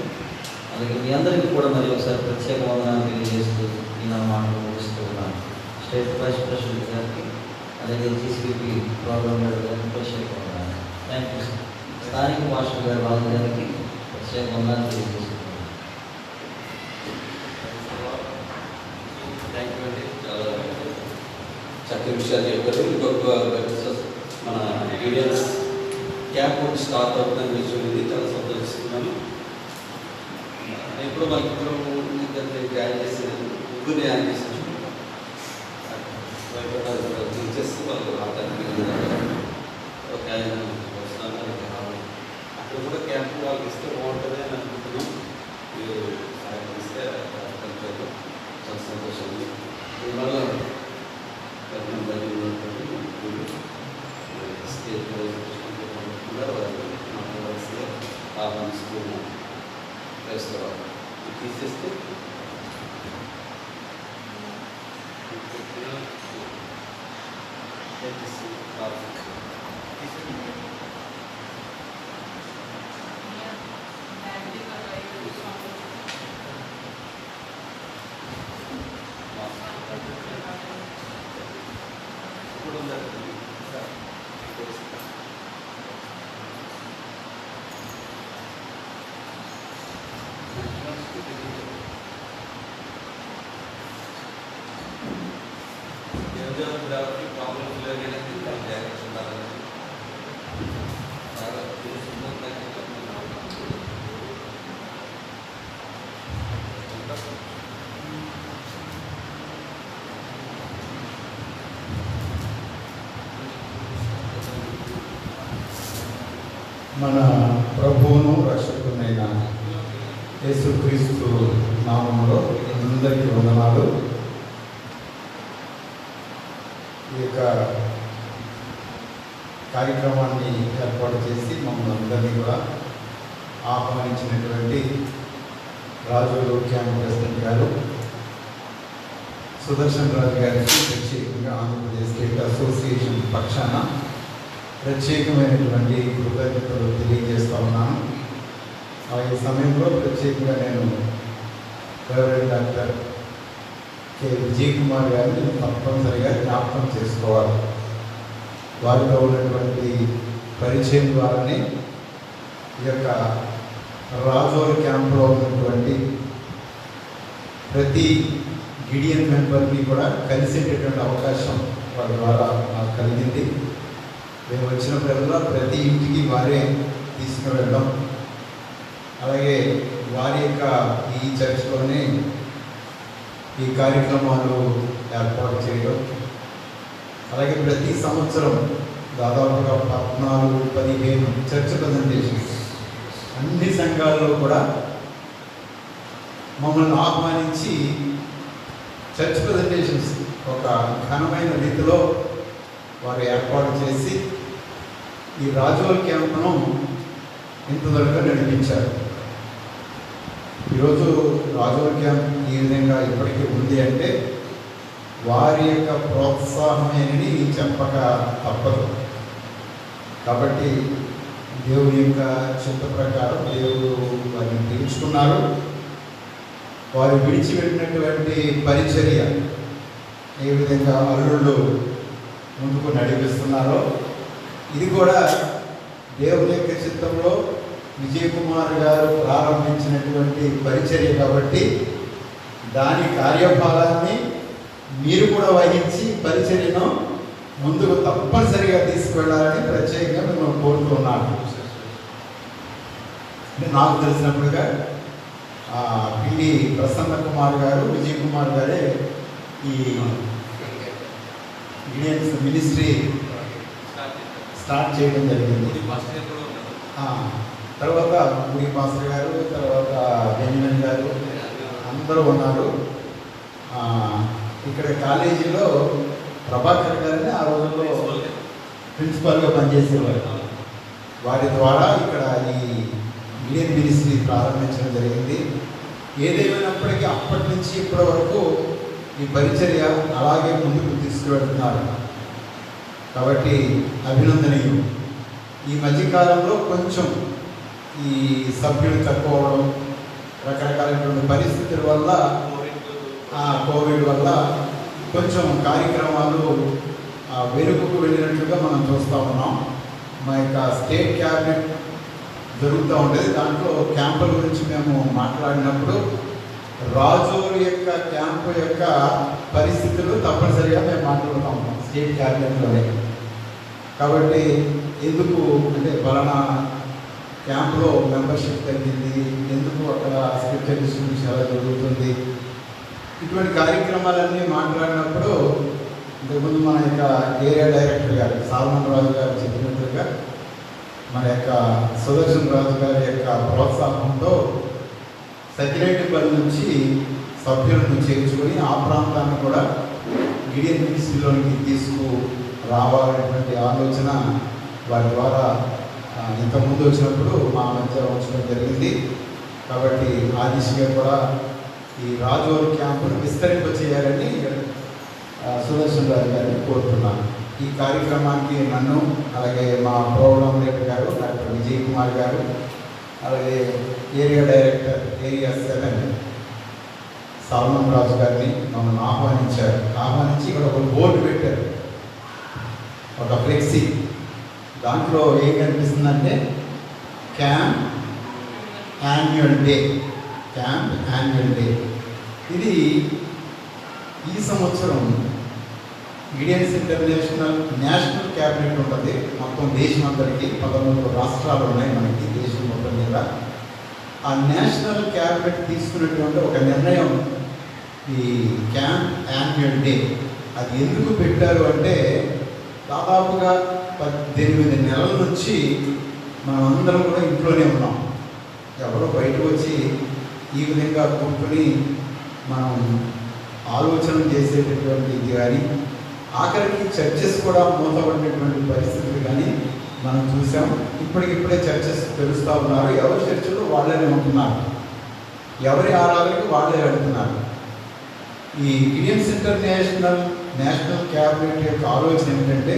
Speaker 5: అలాగే మీ అందరికీ కూడా మరి ఒకసారి ప్రత్యేక వందనాలు తెలియజేస్తూ ఈ నా మాటలు ముగిస్తూ ఉన్నాను. స్టేట్ వైస్ ప్రెసిడెంట్ గారికి, అలాగే జీసీబీ ప్రోగ్రామ్ లీడర్ గారికి ప్రత్యేక వందనాలు. Thank you. స్థానిక మాస్టర్ గారు రాజు గారికి ప్రత్యేక వందనాలు తెలియజేస్తున్నాను.
Speaker 2: థ్యాంక్ యూ అండి. చాలా చక్కని విషయాలు చెప్పారు. ఇంకొక మన గిడియన్స్ క్యాంప్ ఒకటి స్టార్ట్ అవుతుందని విషయం ఇది చాలా సంతోషిస్తున్నాను. ఇప్పుడు మనకి జాయిన్ చేసేది ముగ్గురిని యాడ్ చేసి టీచర్స్ వాళ్ళు రావడానికి ఒక ఆయన వస్తాను అక్కడ కూడా క్యాంపు వాళ్ళకి ఇస్తే బాగుంటుంది అని అనుకుంటున్నాం. మీరు ఇస్తే కొంచెం చాలా సంతోషం. దీనివల్ల స్టేట్ వారిని ఆహ్వానిస్తూ వేస్తారు. తీసేస్తే ప్రాబ్లమ్స్ లేదంటే జాగ్రత్త ఉండాలని చాలా
Speaker 6: మన ప్రభువును రక్షకునైన యేసుక్రీస్తు నామములో అందరికీ వందనాలు. ఈ యొక్క కార్యక్రమాన్ని ఏర్పాటు చేసి మమ్మల్ని అందరినీ కూడా ఆహ్వానించినటువంటి రాజు క్యాంప్ ప్రెసిడెంట్ గారు సుదర్శన్ రాజు గారికి ప్రత్యేకంగా ఆంధ్రప్రదేశ్ స్టేట్ అసోసియేషన్ పక్షాన ప్రత్యేకమైనటువంటి కృతజ్ఞతలు తెలియజేస్తూ ఉన్నాను. ఈ సమయంలో ప్రత్యేకంగా నేను reverend doctor K Vijay Kumar గారిని తప్పనిసరిగా జ్ఞాపకం చేసుకోవాలి. వారిలో ఉన్నటువంటి పరిచయం ద్వారానే ఈ యొక్క రాజోల్ క్యాంప్లో ఉన్నటువంటి ప్రతి గిడియన్ మెంబర్ని కూడా కలిసేటటువంటి అవకాశం వారి ద్వారా నాకు కలిగింది. మేము వచ్చినప్పుడల్లా ప్రతి ఇంటికి వారే తీసుకువెళ్ళడం, అలాగే వారి యొక్క ఈ చర్చ్లోనే ఈ కార్యక్రమాలు ఏర్పాటు చేయడం, అలాగే ప్రతి సంవత్సరం దాదాపుగా 14-15 చర్చ్ ప్రజెంటేషన్స్ అన్ని సంఘాల్లో కూడా మమ్మల్ని ఆహ్వానించి చర్చ్ ప్రజెంటేషన్స్ ఒక ఘనమైన రీతిలో వారు ఏర్పాటు చేసి ఈ రాజోల్ క్యాంప్ను ఇంతవరకు నడిపించారు. ఈరోజు రాజోల్ క్యాంప్ ఈ విధంగా ఇప్పటికీ ఉంది అంటే వారి యొక్క ప్రోత్సాహమేనని చెప్పక తప్పదు. కాబట్టి దేవుని యొక్క చిత్త ప్రకారం దేవుడు వారిని పిలుచుకున్నారు. వారు విడిచిపెట్టినటువంటి పరిచర్య ఏ విధంగా అల్లుళ్ళు ముందుకు నడిపిస్తున్నారో ఇది కూడా దేవుని యొక్క చిత్తంలో విజయ్ కుమార్ గారు ప్రారంభించినటువంటి పరిచర్య కాబట్టి దాని కార్యభారాన్ని మీరు కూడా వహించి పరిచర్యను ముందుకు తప్పనిసరిగా తీసుకువెళ్ళాలని ప్రత్యేకంగా మేము కోరుతున్నాను. నాకు తెలిసినప్పుడుగా పిల్లి ప్రసన్న కుమార్ గారు, విజయ్ కుమార్ గారే ఈ ఇండియన్స్ మినిస్ట్రీ స్టార్ట్ చేయడం జరిగింది. తర్వాత గుడి మాస్టర్ గారు, తర్వాత బెంజమిన్ గారు అందరూ ఉన్నారు. ఇక్కడ కాలేజీలో ప్రభాకర్ గారిని ఆ రోజుల్లో ప్రిన్సిపాల్గా పనిచేసేవారు. వారి ద్వారా ఇక్కడ ఈ ఇండియన్ మినిస్ట్రీ ప్రారంభించడం జరిగింది. ఏదేమైనప్పటికీ అప్పటి నుంచి ఇప్పటి వరకు ఈ పరిచర్య అలాగే ముందుకు తీసుకువెళ్తున్నారు కాబట్టి అభినందనీయం. ఈ మధ్యకాలంలో కొంచెం ఈ సభ్యులు తక్కువ అవడం, రకరకాలైనటువంటి పరిస్థితుల వల్ల, కోవిడ్ వల్ల కొంచెం కార్యక్రమాలు వెనుకకు వెళ్ళినట్లుగా మనం చూస్తూ ఉన్నాం. మా యొక్క స్టేట్ క్యాబినెట్ జరుగుతూ ఉండేది. దాంట్లో క్యాంపుల గురించి మేము మాట్లాడినప్పుడు రాజోల్ యొక్క క్యాంపు యొక్క పరిస్థితులు తప్పనిసరిగా మేము మాట్లాడుతాం స్టేట్ క్యాబినెట్లోనే. కాబట్టి ఎందుకు అంటే ఫలానా క్యాంపులో మెంబర్షిప్ తగ్గింది, ఎందుకు అక్కడ స్క్రిప్చర్ డిస్ట్రిబ్యూషన్ ఎలా జరుగుతుంది, ఇటువంటి కార్యక్రమాలన్నీ మాట్లాడినప్పుడు ఇంతకుముందు మన యొక్క ఏరియా డైరెక్టర్ గారు సాల్మన్ రాజు గారు చెప్పినట్లుగా మన యొక్క సుదర్శన్ రాజు గారి యొక్క ప్రోత్సాహంతో సకిరేటిపల్లి నుంచి సభ్యులను చేర్చుకొని ఆ ప్రాంతాన్ని కూడా గిడియన్ మినిస్ట్రీలోనికి తీసుకు రావాలనేటువంటి ఆలోచన వారి ద్వారా ఇంతకుముందు వచ్చినప్పుడు మా మధ్య ఉంచడం జరిగింది. కాబట్టి ఆ దిశగా కూడా ఈ రాజోలు క్యాంపును విస్తరింపచేయాలని సుదర్శన్ రాజు గారిని కోరుతున్నాను. ఈ కార్యక్రమానికి నన్ను, అలాగే మా ప్రోగ్రామ్ డైరెక్టర్ గారు డాక్టర్ విజయ్ కుమార్ గారు, అలాగే ఏరియా డైరెక్టర్ ఏరియా 7 సాల్మన్ రాజు గారిని మమ్మల్ని ఆహ్వానించి ఇక్కడ ఒక బోర్డు పెట్టారు, ఒక ఫ్లెక్సీ. దాంట్లో ఏం కనిపిస్తుందంటే క్యాంప్ యాన్యువల్ డే. ఇది ఈ సంవత్సరం గిడియన్స్ ఇంటర్నేషనల్ నేషనల్ క్యాబినెట్ ఉంటుంది. మొత్తం దేశం అందరికీ 11 రాష్ట్రాలు ఉన్నాయి మనకి దేశం మొత్తం మీద. ఆ నేషనల్ క్యాబినెట్ తీసుకున్నటువంటి ఒక నిర్ణయం ఈ క్యాంప్ యాన్యువల్ డే. అది ఎందుకు పెట్టారు అంటే దాదాపుగా 18 నెలల నుంచి మనం అందరం కూడా ఇంట్లోనే ఉన్నాం. ఎవరో బయటకు వచ్చి ఈ విధంగా కూర్చొని మనం ఆలోచన చేసేటటువంటిది కానీ, ఆఖరికి చర్చెస్ కూడా మూతపడినటువంటి పరిస్థితులు కానీ మనం చూసాం. ఇప్పటికిప్పుడే చర్చెస్ తెలుస్తూ ఉన్నారు. ఎవరి చర్చలు వాళ్ళనే ఉంటున్నారు, ఎవరి ఆరాధనకు వాళ్ళే వెళ్తున్నారు. ఈ గిడియన్స్ ఇంటర్నేషనల్ నేషనల్ క్యాబినెట్ యొక్క ఆలోచన ఏంటంటే,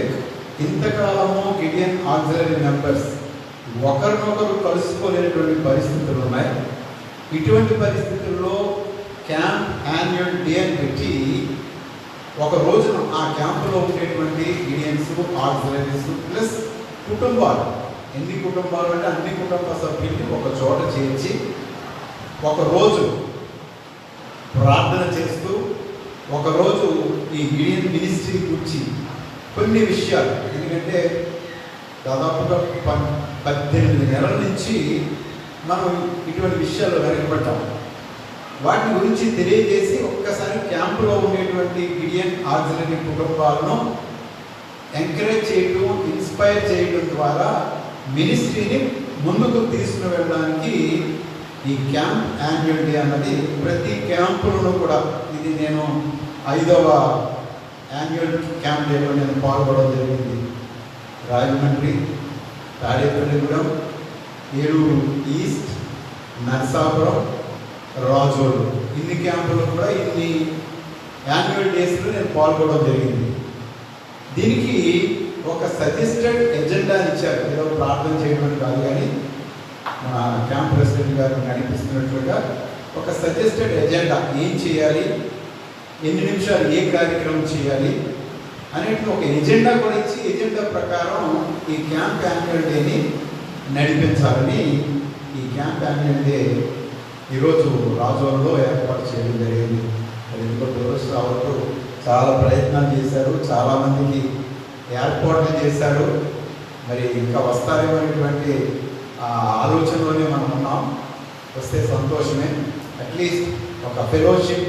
Speaker 6: ఇంతకాలము గిడియన్ ఆక్సిలరీ మెంబర్స్ ఒకరినొకరు కలుసుకోలేనటువంటి పరిస్థితులు ఉన్నాయి. ఇటువంటి పరిస్థితుల్లో క్యాంప్ యాన్యువల్ డే అని పెట్టి ఒక రోజున ఆ క్యాంపులో ఉండేటువంటి గిడియన్స్, ఆక్సిలరీస్ ప్లస్ కుటుంబాలు, ఎన్ని కుటుంబాలు అంటే అన్ని కుటుంబ సభ్యుల్ని ఒక చోట చేర్చి ఒకరోజు ప్రార్థన చేస్తూ, ఒకరోజు ఈ గిడియన్ మినిస్ట్రీ గురించి కొన్ని విషయాలు, ఎందుకంటే దాదాపుగా 18 నెలల నుంచి మనం ఇటువంటి విషయాలు వెనకబడ్డాం. వాటి గురించి తెలియజేసి ఒక్కసారి క్యాంపులో ఉండేటువంటి గిడియన్ ఆక్సిలరీ కుటుంబాలను ఎంకరేజ్ చేయడం, ఇన్స్పైర్ చేయడం ద్వారా మినిస్ట్రీని ముందుకు తీసుకుని వెళ్ళడానికి ఈ క్యాంప్ యాన్యువల్ డే అన్నది ప్రతి క్యాంపులను కూడా, ఇది నేను 5వ యాన్యువల్ క్యాంప్ డేలో నేను పాల్గొనడం జరిగింది. రాజమండ్రి, తాడేపల్లిగూడెం, ఏలూరు ఈస్ట్, నరసాపురం, రాజోలు, ఇన్ని క్యాంపులు కూడా ఇన్ని యాన్యువల్ డేస్లో నేను పాల్గొనడం జరిగింది. దీనికి ఒక సజెస్టెడ్ ఎజెండా ఇచ్చారు. ఏదో ప్రార్థన చేయడం కాదు, కానీ మన క్యాంప్ ప్రెసిడెంట్ గారు నడిపిస్తున్నట్లుగా ఒక సజెస్టెడ్ ఎజెండా, ఏం చేయాలి, ఎన్ని నిమిషాలు ఏ కార్యక్రమం చేయాలి అనేది ఒక ఎజెండా కూడా ఇచ్చి, ఎజెండా ప్రకారం ఈ క్యాంప్ యాన్యువల్ డేని నడిపించాలని ఈ క్యాంప్ యాన్యువల్ డే ఈరోజు రాజోల్లో ఏర్పాటు చేయడం జరిగింది. అది ఎందుకో దురదృష్టవశాత్తు చాలా ప్రయత్నాలు చేశారు, చాలామందికి ఏర్పాట్లు చేశారు. మరి ఇంకా వస్తారేమనేటువంటి ఆలోచనలోనే మనం ఉన్నాం. వస్తే సంతోషమే. అట్లీస్ట్ ఒక ఫెలోషిప్,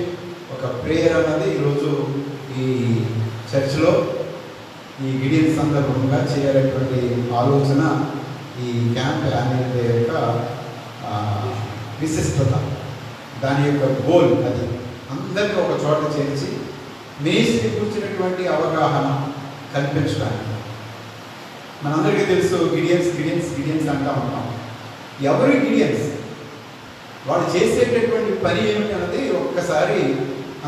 Speaker 6: ఒక ప్రేయర్ అన్నది ఈరోజు ఈ చర్చ్లో ఈ గిడియన్ సందర్భంగా చేయాలనేటువంటి ఆలోచన ఈ క్యాంప్ యాన్యువల్ డే యొక్క విశిష్టత, దాని యొక్క గోల్. అది అందరినీ ఒక చోట చేర్చి మినిస్ట్రీ కూర్చున్నటువంటి అవగాహన కల్పించడానికి. మనందరికీ తెలుసు గిడియన్స్ అంటూ ఉంటాం. ఎవరి గిడియన్స్, వాళ్ళు చేసేటటువంటి పని ఏమిటి అన్నది ఒక్కసారి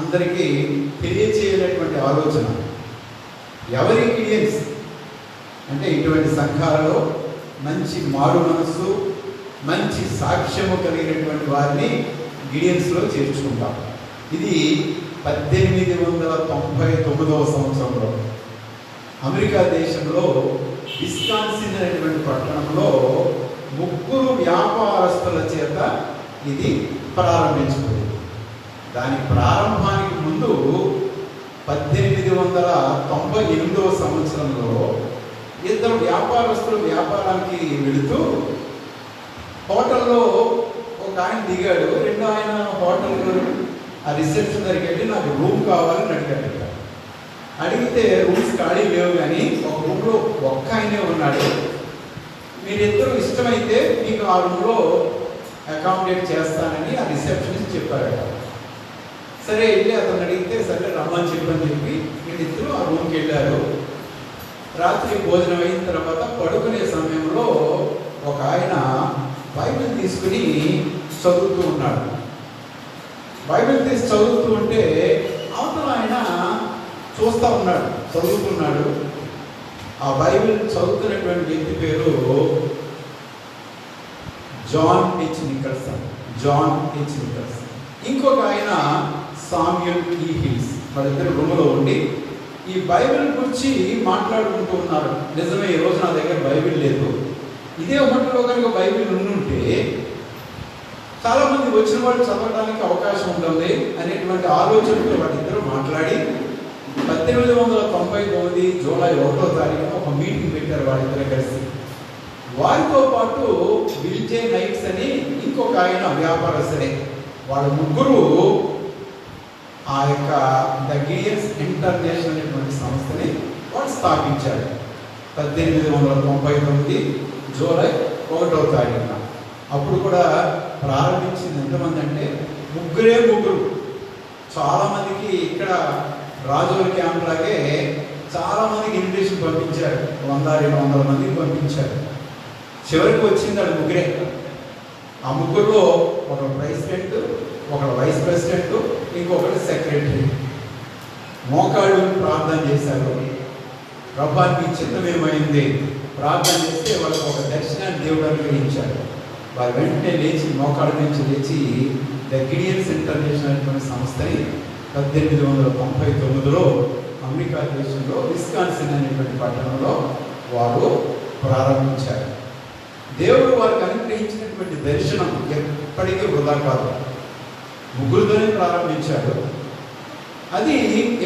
Speaker 6: అందరికీ తెలియచేయనటువంటి ఆలోచన. ఎవరి గిడియన్స్ అంటే ఇటువంటి సంఘాలలో మంచి మారు మనస్సు, మంచి సాక్ష్యము కలిగినటువంటి వారిని గిడియన్స్లో చేర్చుకుంటాం. ఇది 1899వ సంవత్సరంలో అమెరికా దేశంలో విస్కాన్సిన్ అనేటువంటి పట్టణంలో 3 వ్యాపారస్తుల చేత ఇది ప్రారంభించబడింది. దాని ప్రారంభానికి ముందు 1898వ సంవత్సరంలో 2 వ్యాపారస్తులు వ్యాపారానికి వెళుతూ హోటల్లో ఒక ఆయన దిగాడు. రెండో ఆయన హోటల్ ఆ రిసెప్షన్ దగ్గరికి వెళ్ళి నాకు రూమ్ కావాలని అడిగాడు. అడిగితే రూమ్స్ ఖాళీ లేవు, కానీ ఒక రూమ్లో ఒక్క ఆయనే ఉన్నాడు. మీరిద్దరూ ఇష్టమైతే మీకు ఆ రూమ్లో అకామిడేట్ చేస్తానని ఆ రిసెప్షనిస్ట్ చెప్పాడు. సరే వెళ్ళి అతను అడిగితే సరే రమ్మని చెప్పని చెప్పి వీళ్ళిద్దరూ ఆ రూమ్కి వెళ్ళారు. రాత్రి భోజనం అయిన తర్వాత పడుకునే సమయంలో ఒక ఆయన బైబిల్ తీసుకుని చదువుతూ ఉన్నాడు. బైబిల్ తీసి చదువుతూ ఉంటే అవతల ఆయన చూస్తూ ఉన్నాడు, చదువుతున్నాడు. ఆ బైబిల్ చదువుతున్నటువంటి వ్యక్తి పేరు జాన్ హెచ్ నికల్సన్. ఇంకొక ఆయన సామ్యూల్ ఈ హిల్స్. వాళ్ళిద్దరు రూమ్లో ఉండి ఈ బైబిల్ గురించి మాట్లాడుకుంటూ ఉన్నారు. నిజమే, ఈ రోజు నా దగ్గర బైబిల్ లేదు, ఇదే హోటల్లో కనుక బైబిల్ ఉండుంటే చాలామంది వచ్చిన వాళ్ళు చదవడానికి అవకాశం ఉంటుంది అనేటువంటి ఆలోచనతో వాళ్ళిద్దరూ మాట్లాడి 1899 జూలై 1వ తారీఖున ఒక మీటింగ్ పెట్టారు వాళ్ళిద్దరు కలిసి. వారితో పాటు విల్జే నైట్స్ అని ఇంకొక ఆయన వ్యాపారస్తులే. వాళ్ళ ముగ్గురు ఆ యొక్క ద గిడియన్స్ ఇంటర్నేషనల్ అనేటువంటి సంస్థని వాళ్ళు స్థాపించారు 1899 జూలై 1వ తారీఖున. అప్పుడు కూడా ప్రారంభించింది ఎంతమంది అంటే ముగ్గురు. చాలామందికి ఇక్కడ రాజుల క్యాంప్ లాగే చాలామందికి ఇన్విటేషన్ పంపించారు, 100-200 మందికి పంపించారు. చివరికి వచ్చింది అది ముగ్గురే. ఆ ముగ్గురులో ఒకరు ప్రెసిడెంట్, ఒకరు వైస్ ప్రెసిడెంట్, ఇంకొకరు సెక్రటరీ. మోకాళ్ళు ప్రార్థన చేశారు. ప్రభువానికి చిత్తమేమైంది ప్రార్థన చేస్తే వాళ్ళకి ఒక దర్శనాన్ని దేవుడు అనుగ్రహించారు. వారు వెంటనే లేచి మోకాళ్ళ నుంచి లేచి ద గిడియన్స్ ఇంటర్నేషనల్ అనేటువంటి సంస్థని 1899లో అమెరికా దేశంలో విస్కాన్సిన్ అనేటువంటి పట్టణంలో వారు ప్రారంభించారు. దేవుడు వారికి అనుగ్రహించినటువంటి దర్శనం ఎప్పటికీ వృధా కాదు. ముగ్గురుతోనే ప్రారంభించాడు. అది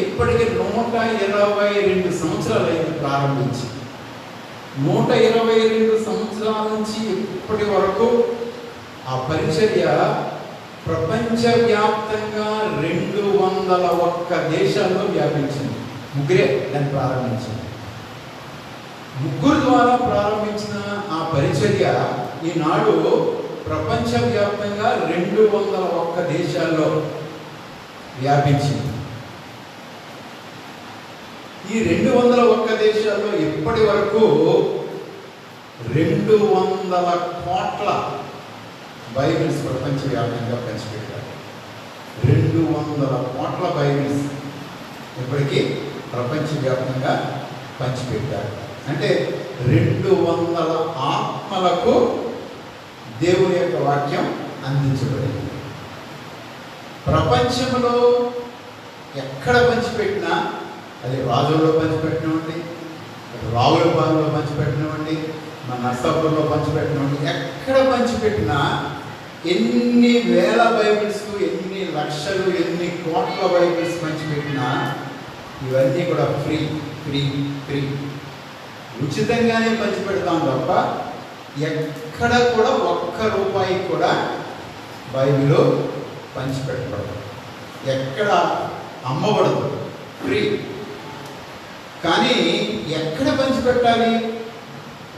Speaker 6: ఇప్పటికీ 122 సంవత్సరాలు అయింది ప్రారంభించి. 122 సంవత్సరాల నుంచి ఇప్పటి వరకు ఆ పరిచర్య ప్రపంచవ్యాప్తంగా 201 దేశాల్లో వ్యాపించింది. ముగ్గురే దాన్ని ప్రారంభించింది. ముగ్గురు ద్వారా ప్రారంభించిన ఆ పరిచర్య ఈనాడు ప్రపంచవ్యాప్తంగా 201 దేశాల్లో వ్యాపించింది. ఈ 201 దేశాల్లో ఇప్పటి వరకు 200 కోట్ల బైబిల్స్ ప్రపంచవ్యాప్తంగా పంచిపెట్టారు. 200 కోట్ల బైబిల్స్ ఇప్పటికీ ప్రపంచవ్యాప్తంగా పంచిపెట్టారు. అంటే 200 ఆత్మలకు దేవుని యొక్క వాక్యం అందించబడింది. ప్రపంచంలో ఎక్కడ పంచిపెట్టినా, అది రాజుల్లో పంచిపెట్టినవ్వండి, రావులపాలెంలో పంచిపెట్టినవ్వండి, మన నర్సాపూర్లో పంచిపెట్టినవ్వండి, ఎక్కడ పంచిపెట్టినా ఎన్ని వేల బైబిల్స్, ఎన్ని లక్షలు, ఎన్ని కోట్ల బైబిల్స్ పంచిపెట్టినా ఇవన్నీ కూడా ఫ్రీ ఫ్రీ ఫ్రీ ఉచితంగానే పంచిపెడతాం తప్ప ఎక్కడ కూడా ₹1 కూడా బైబిల్ పంచిపెట్టబడదు, ఎక్కడ అమ్మబడదు, ఫ్రీ. కానీ ఎక్కడ పంచిపెట్టాలి?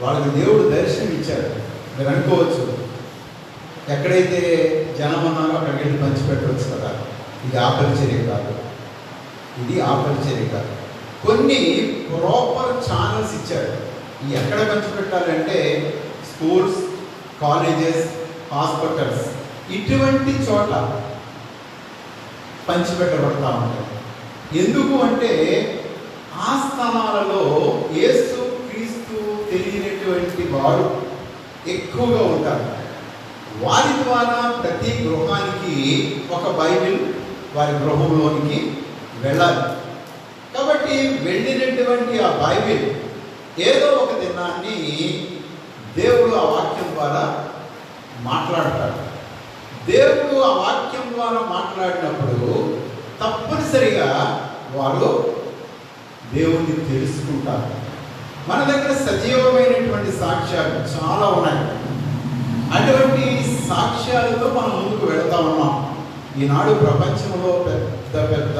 Speaker 6: వాళ్ళకి దేవుడు దర్శనం ఇచ్చారు. మీరు అనుకోవచ్చు ఎక్కడైతే జనం ఉన్నారో అక్కడికి వెళ్ళి పంచిపెట్టవచ్చు కదా. ఇది ఆపరిచర్య కాదు, ఇది ఆపరిచర్య కాదు. కొన్ని ప్రాపర్ ఛానల్స్ ఇచ్చారు. ఈ ఎక్కడ పంచిపెట్టాలంటే స్కూల్స్, కాలేజెస్, హాస్పిటల్స్, ఇటువంటి చోట పంచిపెట్టబడతా ఉంటారు. ఎందుకు అంటే ఆ స్థానాలలో యేసు క్రీస్తు తెలియనటువంటి వారు ఎక్కువగా ఉంటారు. వారి ద్వారా ప్రతి గృహానికి ఒక బైబిల్ వారి గృహంలోనికి వెళ్ళాలి. కాబట్టి వెళ్ళినటువంటి ఆ బైబిల్ ఏదో ఒక దినాన్ని దేవుడు ఆ వాక్యం ద్వారా మాట్లాడతాడు. దేవుడు ఆ వాక్యం ద్వారా మాట్లాడినప్పుడు తప్పనిసరిగా వారు దేవుణ్ణి తెలుసుకుంటారు. మన దగ్గర సజీవమైనటువంటి సాక్ష్యాలు చాలా ఉన్నాయి. అటువంటి సాక్ష్యాలతో మనం ముందుకు వెళతా ఉన్నాం. ఈనాడు ప్రపంచంలో పెద్ద పెద్ద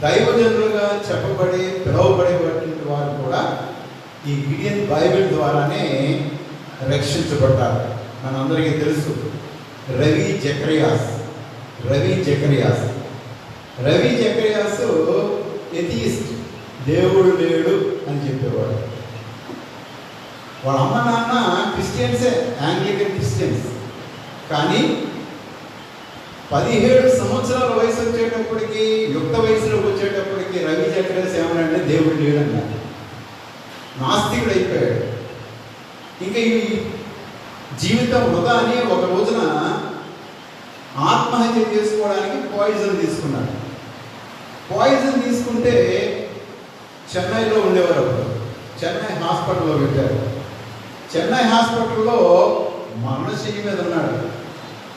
Speaker 6: దైవజనులుగా పిలువబడేటువంటి వారు కూడా ఈ గిడియన్ బైబిల్ ద్వారానే రక్షించబడ్డారు. మనందరికీ తెలుసు రవి జకరియాస్ ఎథియిస్ట్, దేవుడు లేడు అని చెప్పేవాడు. వాళ్ళ అమ్మ నాన్న క్రిస్టియన్సే, యాంగ్లికన్ క్రిస్టియన్స్. కానీ 17 సంవత్సరాల వయసు వచ్చేటప్పటికి, యుక్త వయసులోకి వచ్చేటప్పటికి రవి జకరియాస్ ఏమనంటే దేవుడు లేడన్నాడు. నాస్తికుడు అయిపోయాడు. ఇంకా ఈ జీవితం వృధా అని ఒక రోజున ఆత్మహత్య చేసుకోవడానికి పాయిజన్ తీసుకున్నాడు. పాయిజన్ తీసుకుంటే చెన్నైలో ఉండేవారు. అప్పుడు చెన్నై హాస్పిటల్లో పెట్టారు. చెన్నై హాస్పిటల్లో మరణశయ్య మీద ఉన్నాడు,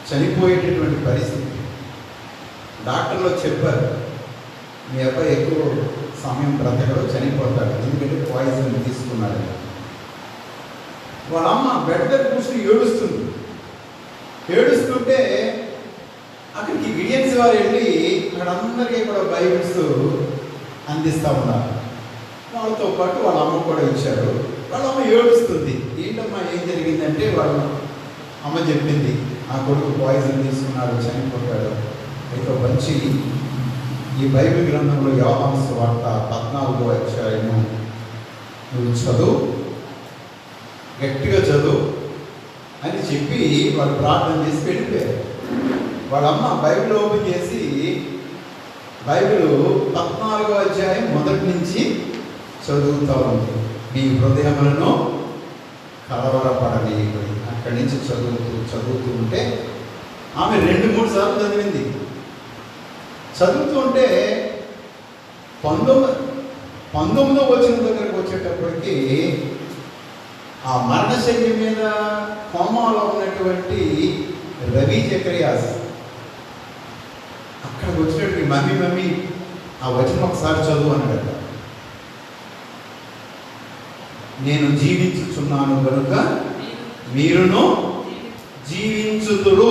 Speaker 6: చనిపోయేటటువంటి పరిస్థితి. డాక్టర్లు చెప్పారు, మీ అబ్బాయి ఎక్కువ సమయం బ్రతకడు, చనిపోతాడు, ఎందుకంటే పాయిజన్ తీసుకున్నాడు. వాళ్ళ అమ్మ బెడ్ దగ్గర కూర్చుని ఏడుస్తుంటే అక్కడికి గిడియన్స్ వారు వెళ్ళి అక్కడ అందరికీ కూడా బైబిల్స్ అందిస్తూ ఉన్నారు. వాళ్ళతో పాటు వాళ్ళ అమ్మ కూడా ఇచ్చారు. వాళ్ళ అమ్మ ఏడుస్తుంది. ఏంటమ్మా ఏం జరిగిందంటే వాళ్ళ అమ్మ చెప్పింది, ఆ కొడుకు పాయిజన్ తీసుకున్నాడు, చనిపోతాడు. అయితే మంచి ఈ బైబిల్ గ్రంథంలో యోహాను సువార్త 14వ అధ్యాయము నువ్వు చదువు, గట్టిగా చదువు అని చెప్పి వాళ్ళు ప్రార్థన చేసి వెళ్ళిపోయారు. వాళ్ళమ్మ బైబిల్ ఓపెన్ చేసి బైబిల్ 14వ అధ్యాయం మొదటి నుంచి చదువుతూ ఉంది. మీ హృదయములను కలవరపడనీయకుడి. అక్కడి నుంచి చదువుతూ ఉంటే ఆమె 2-3 సార్లు చదివింది. చదువుతూ ఉంటే 19వ వచనం దగ్గరకు వచ్చేటప్పటికి ఆ మరణశయ్య మీద కోమాలో ఉన్నటువంటి రవి జకరియాస్ అక్కడికి వచ్చినట్టు మమ్మీ ఆ వచనం ఒకసారి చదువు అన్నాడట. నేను జీవించుచున్నాను కనుక మీరును జీవించుదురు.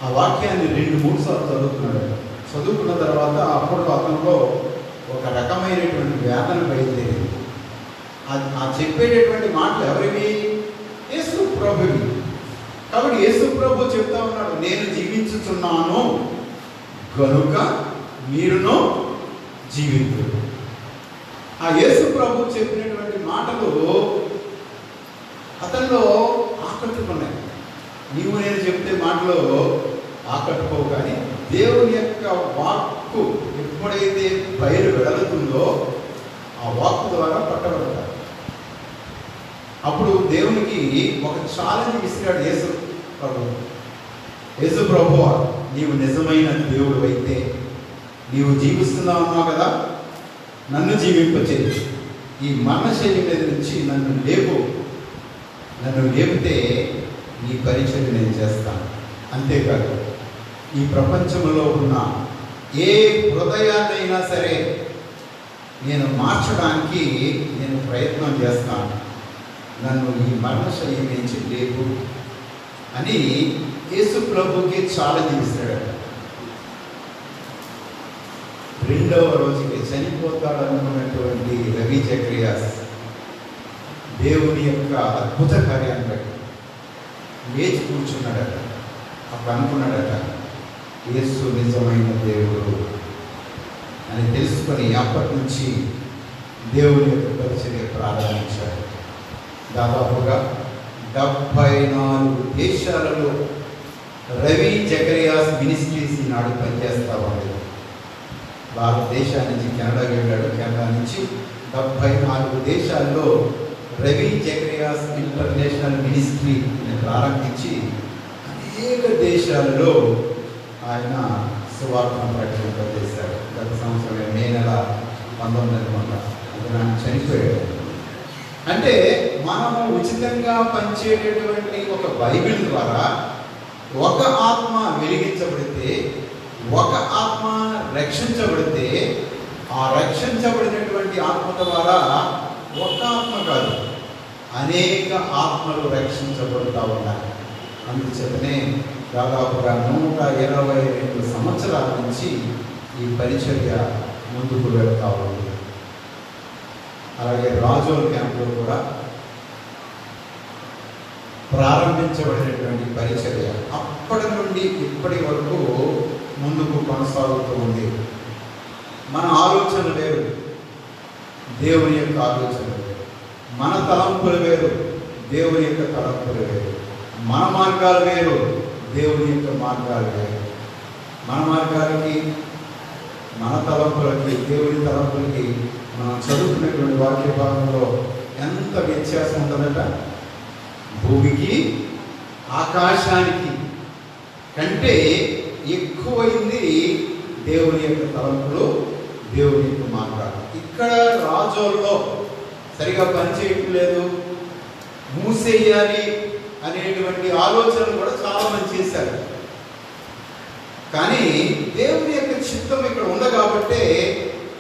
Speaker 6: ఆ వాక్యాన్ని 2-3 సార్లు చదువుతున్నాడు. చదువుకున్న తర్వాత అప్పుడు అతనిలో ఒక రకమైనటువంటి వేదన బయలుదేరింది. ఆ చెప్పేటటువంటి మాటలు ఎవరివి? యేసు ప్రభువి. కాబట్టి యేసు ప్రభు చెప్తా ఉన్నాడు, నేను జీవించుచున్నాను కనుక మీరును జీవించుదురు. ఆ యేసు ప్రభు చెప్పినటువంటి మాటలు అతనిలో ఆకట్టుకున్నాయి. నీవు నేను చెప్తే మాటలు ఆకట్టుకోవు, కానీ దేవుని యొక్క వాక్కు ఎప్పుడైతే బయలు వెడలుతుందో ఆ వాక్కు ద్వారా పట్టబడతారు. అప్పుడు దేవునికి ఒక ఛాలెంజ్ ఇస్తాడు యేసు ప్రభువా, నీవు నిజమైన దేవుడు అయితే నీవు జీవిస్తున్నావు అన్నావు కదా, నన్ను జీవింపచేయి. ఈ మరణశైలి మీద నుంచి నన్ను లేపితే నీ పరిచయం నేను చేస్తాను. అంతేకాదు ఈ ప్రపంచంలో ఉన్న ఏ హృదయాన్నైనా సరే నేను మార్చడానికి నేను ప్రయత్నం చేస్తాను. నన్ను ఈ మరణశైలి నుంచి లేపు అని యేసు ప్రభుకి ఛాలెంజ్ ఇస్తాడట. 2వ రోజుకి చనిపోతాడనుకున్నటువంటి రవి జకరియాస్ దేవుని యొక్క అద్భుత కార్యాన్ని బట్టి లేచి కూర్చున్నాడట. అప్పుడు అనుకున్నాడట, యేసు నిజమైన దేవుడు అని తెలుసుకొని అప్పటి నుంచి దేవుని యొక్క పరిచర్య ప్రారంభించాడు. దాదాపుగా 74 దేశాలలో రవి జకరియాస్ మినిస్ట్రీస్ ఈనాడు పనిచేస్తూ ఉండేది. భారతదేశం నుంచి కెనడాకి వెళ్ళాడు. కెనడా నుంచి 74 దేశాల్లో రవి జకరియాస్ ఇంటర్నేషనల్ మినిస్ట్రీని ప్రారంభించి అనేక దేశాలలో ఆయన సువార్తను ప్రకటింపజేశాడు. గత సంవత్సరం మే నెల 19 ఆయన చనిపోయాడు. అంటే మనము ఉచితంగా పంచేటటువంటి ఒక బైబిల్ ద్వారా ఒక ఆత్మ వెలిగించబడితే, ఒక ఆత్మ రక్షించబడితే, ఆ రక్షించబడినటువంటి ఆత్మ ద్వారా ఒక ఆత్మ కాదు, అనేక ఆత్మలు రక్షించబడుతూ ఉన్నాయి. అందుచేతనే దాదాపుగా 122 సంవత్సరాల నుంచి ఈ పరిచర్య ముందుకు వెళ్తా ఉంది. అలాగే రాజోల్ క్యాంపులో కూడా ప్రారంభించబడినటువంటి పరిచర్య అప్పటి నుండి ఇప్పటి వరకు ముందుకు కొనసాగుతూ ఉంది. మన ఆలోచన వేరు, దేవుని యొక్క ఆలోచన వేరు. మన తలంపులు వేరు, దేవుని యొక్క తలంపులు వేరు. మన మార్గాలు వేరు, దేవుని యొక్క మార్గాలు వేరు. మన మార్గాలకి, మన తలంపులకి, దేవుని తలంపులకి మనం చదువుకునేటువంటి వాక్య భాగంలో ఎంత వ్యత్యాసం ఉంటుందట. భూమికి ఆకాశానికి కంటే ఎక్కువైంది దేవుని యొక్క తలంపులు, దేవుని యొక్క మార్గాలు. ఇక్కడ రాజోల్లో సరిగా పనిచేయటం లేదు, మూసేయాలి అనేటువంటి ఆలోచనలు కూడా చాలా మంది చేశారు. కానీ దేవుని యొక్క చిత్తం ఇక్కడ ఉంది కాబట్టే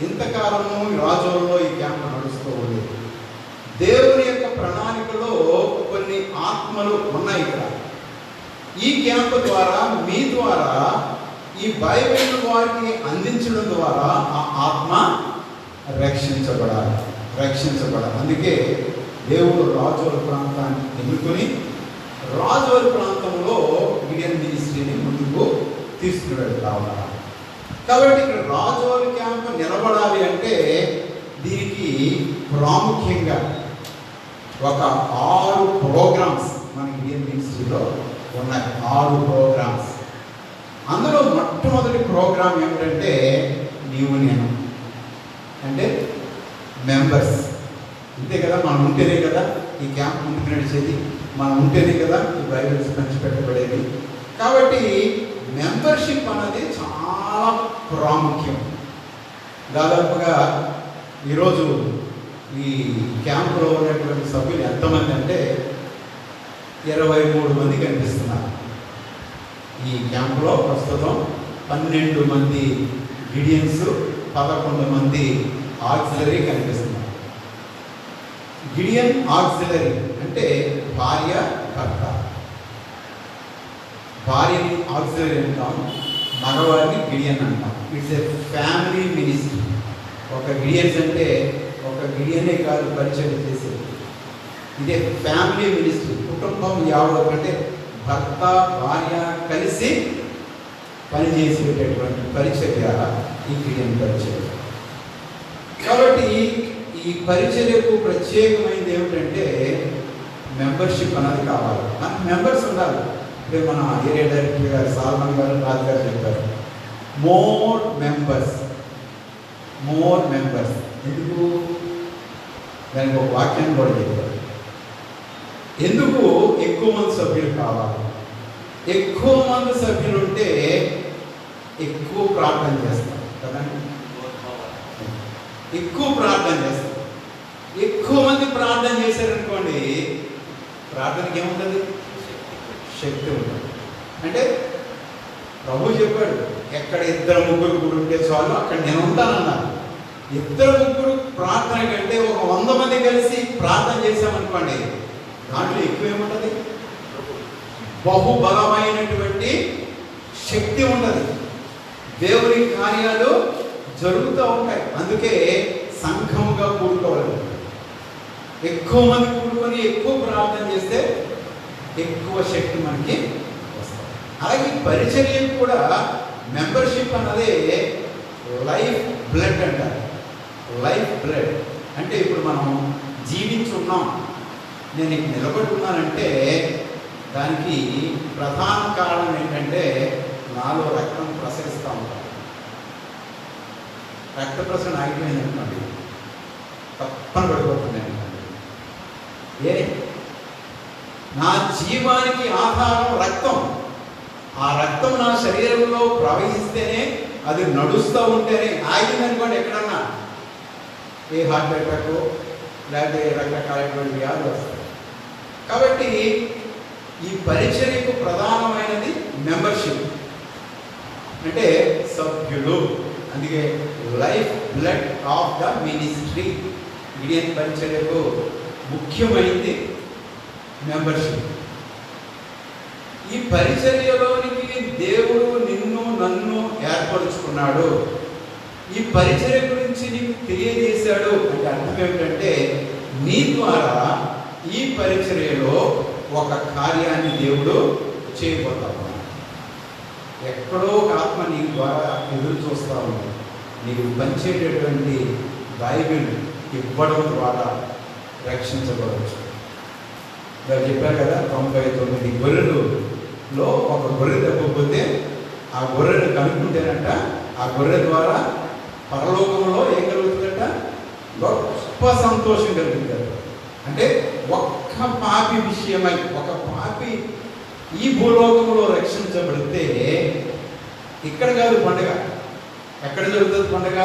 Speaker 6: ఇంతకాలము రాజోల్లో ఈ క్యాంపు నడుస్తూ ఉంది. దేవుని యొక్క ప్రణాళికలో కొన్ని ఆత్మలు ఉన్నాయి ఇక్కడ. ఈ క్యాంపు ద్వారా, మీ ద్వారా, ఈ బైబిల్ వారికి అందించడం ద్వారా ఆ ఆత్మ రక్షించబడాలి. అందుకే దేవుడు రాజోల్ ప్రాంతాన్ని ఎన్నుకొని రాజోల్ ప్రాంతంలో గిడియన్ మినిస్ట్రీని ముందుకు తీసుకుని వెళ్తా ఉన్నారు. కాబట్టి ఇక్కడ రాజోల్ క్యాంపు నిలబడాలి అంటే దీనికి ప్రాముఖ్యంగా ఒక 6 ప్రోగ్రామ్స్ మన గిడియన్ మినిస్ట్రీలో ఉన్నాయి. 6 ప్రోగ్రామ్స్. అందులో మొట్టమొదటి ప్రోగ్రాం ఏమిటంటే నీవు నేను, అంటే మెంబర్స్. అంతే కదా, మనం ఉంటేనే కదా ఈ క్యాంప్ ముందుకు నడిచేది, మనం ఉంటేనే కదా ఈ బైబిల్స్ పంచిపెట్టబడేది. కాబట్టి మెంబర్షిప్ అన్నది చాలా ప్రాముఖ్యం. దాదాపుగా ఈరోజు ఈ క్యాంపులో ఉన్నటువంటి సభ్యులు ఎంతమంది అంటే 23 మంది కనిపిస్తున్నారు. ఈ క్యాంపులో ప్రస్తుతం 12 మంది గిడియన్స్, 11 మంది ఆక్సిలరీ కనిపిస్తున్నారు. గిడియన్ ఆక్సిలరీ అంటే భార్య భర్త. భార్యని ఆక్సిలరీ అంటాం, మగవారిని గిడియన్ అంటాం. It's a family ministry. ఒక గిడియన్స్ అంటే ఒక గిడియనే కాదు పరిచయం చేసేది, ఇదే ఫ్యామిలీ మినిస్ట్రీ. కుటుంబం యావత్ అంటే భర్త భార్య కలిసి పనిచేసేటటువంటి పరిచర్య ఈ గిడియన్ పరిచర్య. కాబట్టి ఈ పరిచర్యకు ప్రత్యేకమైనది ఏమిటంటే మెంబర్షిప్ అనేది కావాలి. మనకు మెంబర్స్ ఉండాలి. అంటే మన ఏరియా డైరెక్టర్ గారు సాల్మన్ గారు, రాజు గారు చెప్పారు, మోర్ మెంబర్స్. ఎందుకు? దానికి ఒక వాక్యాన్ని కూడా చెప్పారు. ఎందుకు ఎక్కువ మంది సభ్యులు కావాలి? ఎక్కువ మంది సభ్యులు ఉంటే ఎక్కువ ప్రార్థన చేస్తారు కదండి. ఎక్కువ ప్రార్థన చేస్తారు. ఎక్కువ మంది ప్రార్థన చేశారనుకోండి, ప్రార్థనకి ఏముంటుంది? శక్తి ఉంటుంది. అంటే ప్రభు చెప్పాడు, ఎక్కడ 2-3 కూడా ఉంటే చాలు అక్కడ నేను ఉంటానన్నారు. 2-3 ప్రార్థన కంటే ఒక 100 మంది కలిసి ప్రార్థన చేశామనుకోండి, దాంట్లో ఎక్కువ ఏముంటుంది? బహుబలమైనటువంటి శక్తి ఉన్నది. దేవుని కార్యాలు జరుగుతూ ఉంటాయి. అందుకే సంఘముగా కూడుకోవాలి. ఎక్కువ మంది కూడుకొని ఎక్కువ ప్రార్థన చేస్తే ఎక్కువ శక్తి మనకి వస్తుంది. అలాగే పరిచర్య కూడా మెంబర్షిప్ అన్నదే లైఫ్ బ్లడ్ అంటారు. లైఫ్ బ్లడ్ అంటే ఇప్పుడు మనం జీవించున్నాం, నేను ఇక్కడ నిలబడి ఉన్నానంటే దానికి ప్రధాన కారణం ఏంటంటే నాలో రక్తం ప్రసరిస్తూ ఉంటాను. రక్త ప్రసరణ ఆగిపోయింది అనుకోండి, తప్పన పడిపోతుంది అనుకోండి. నా జీవానికి ఆధారం రక్తం. ఆ రక్తం నా శరీరంలో ప్రవహిస్తేనే, అది నడుస్తూ ఉంటేనే. ఆగిందనుకోండి ఎక్కడన్నా ఏ హార్ట్ అటాక్ లేకపోతే రకరకాలైనటువంటి వ్యాధులు వస్తాయి. కాబట్టి ఈ పరిచర్యకు ప్రధానమైనది మెంబర్షిప్, అంటే సభ్యులు. అందుకే life blood of the ministry. Gideon పరిచర్యకు ముఖ్యమైనది మెంబర్షిప్.
Speaker 7: ఈ పరిచర్యలోనికి దేవుడు నిన్ను నన్ను ఏర్పరుచుకున్నాడు, ఈ పరిచర్య గురించి నీకు తెలియజేశాడు అంటే అర్థం ఏమిటంటే నీ ద్వారా ఈ పరిచర్యలో ఒక కార్యాన్ని దేవుడు చేయబోతాడు. ఎక్కడో ఒక ఆత్మ నీ ద్వారా ఎదురు చూస్తా ఉంది. నీకు పంచేటటువంటి బైబిల్ ఇవ్వడం ద్వారా రక్షించబడవచ్చు. ఇలా చెప్పారు కదా, 99 గొర్రెలలో ఒక గొర్రె తప్పకపోతే ఆ గొర్రెను కనుక్కుంటేనంట ఆ గొర్రె ద్వారా పరలోకంలో ఏం కలుగుతుందట? గొప్ప సంతోషం కలుగుతారు. అంటే ఒక్క పాపి విషయమై ఒక పాపి ఈ భూలోకంలో రక్షించబడితే ఇక్కడ కాదు పండుగ. ఎక్కడ జరుగుతుంది పండుగ?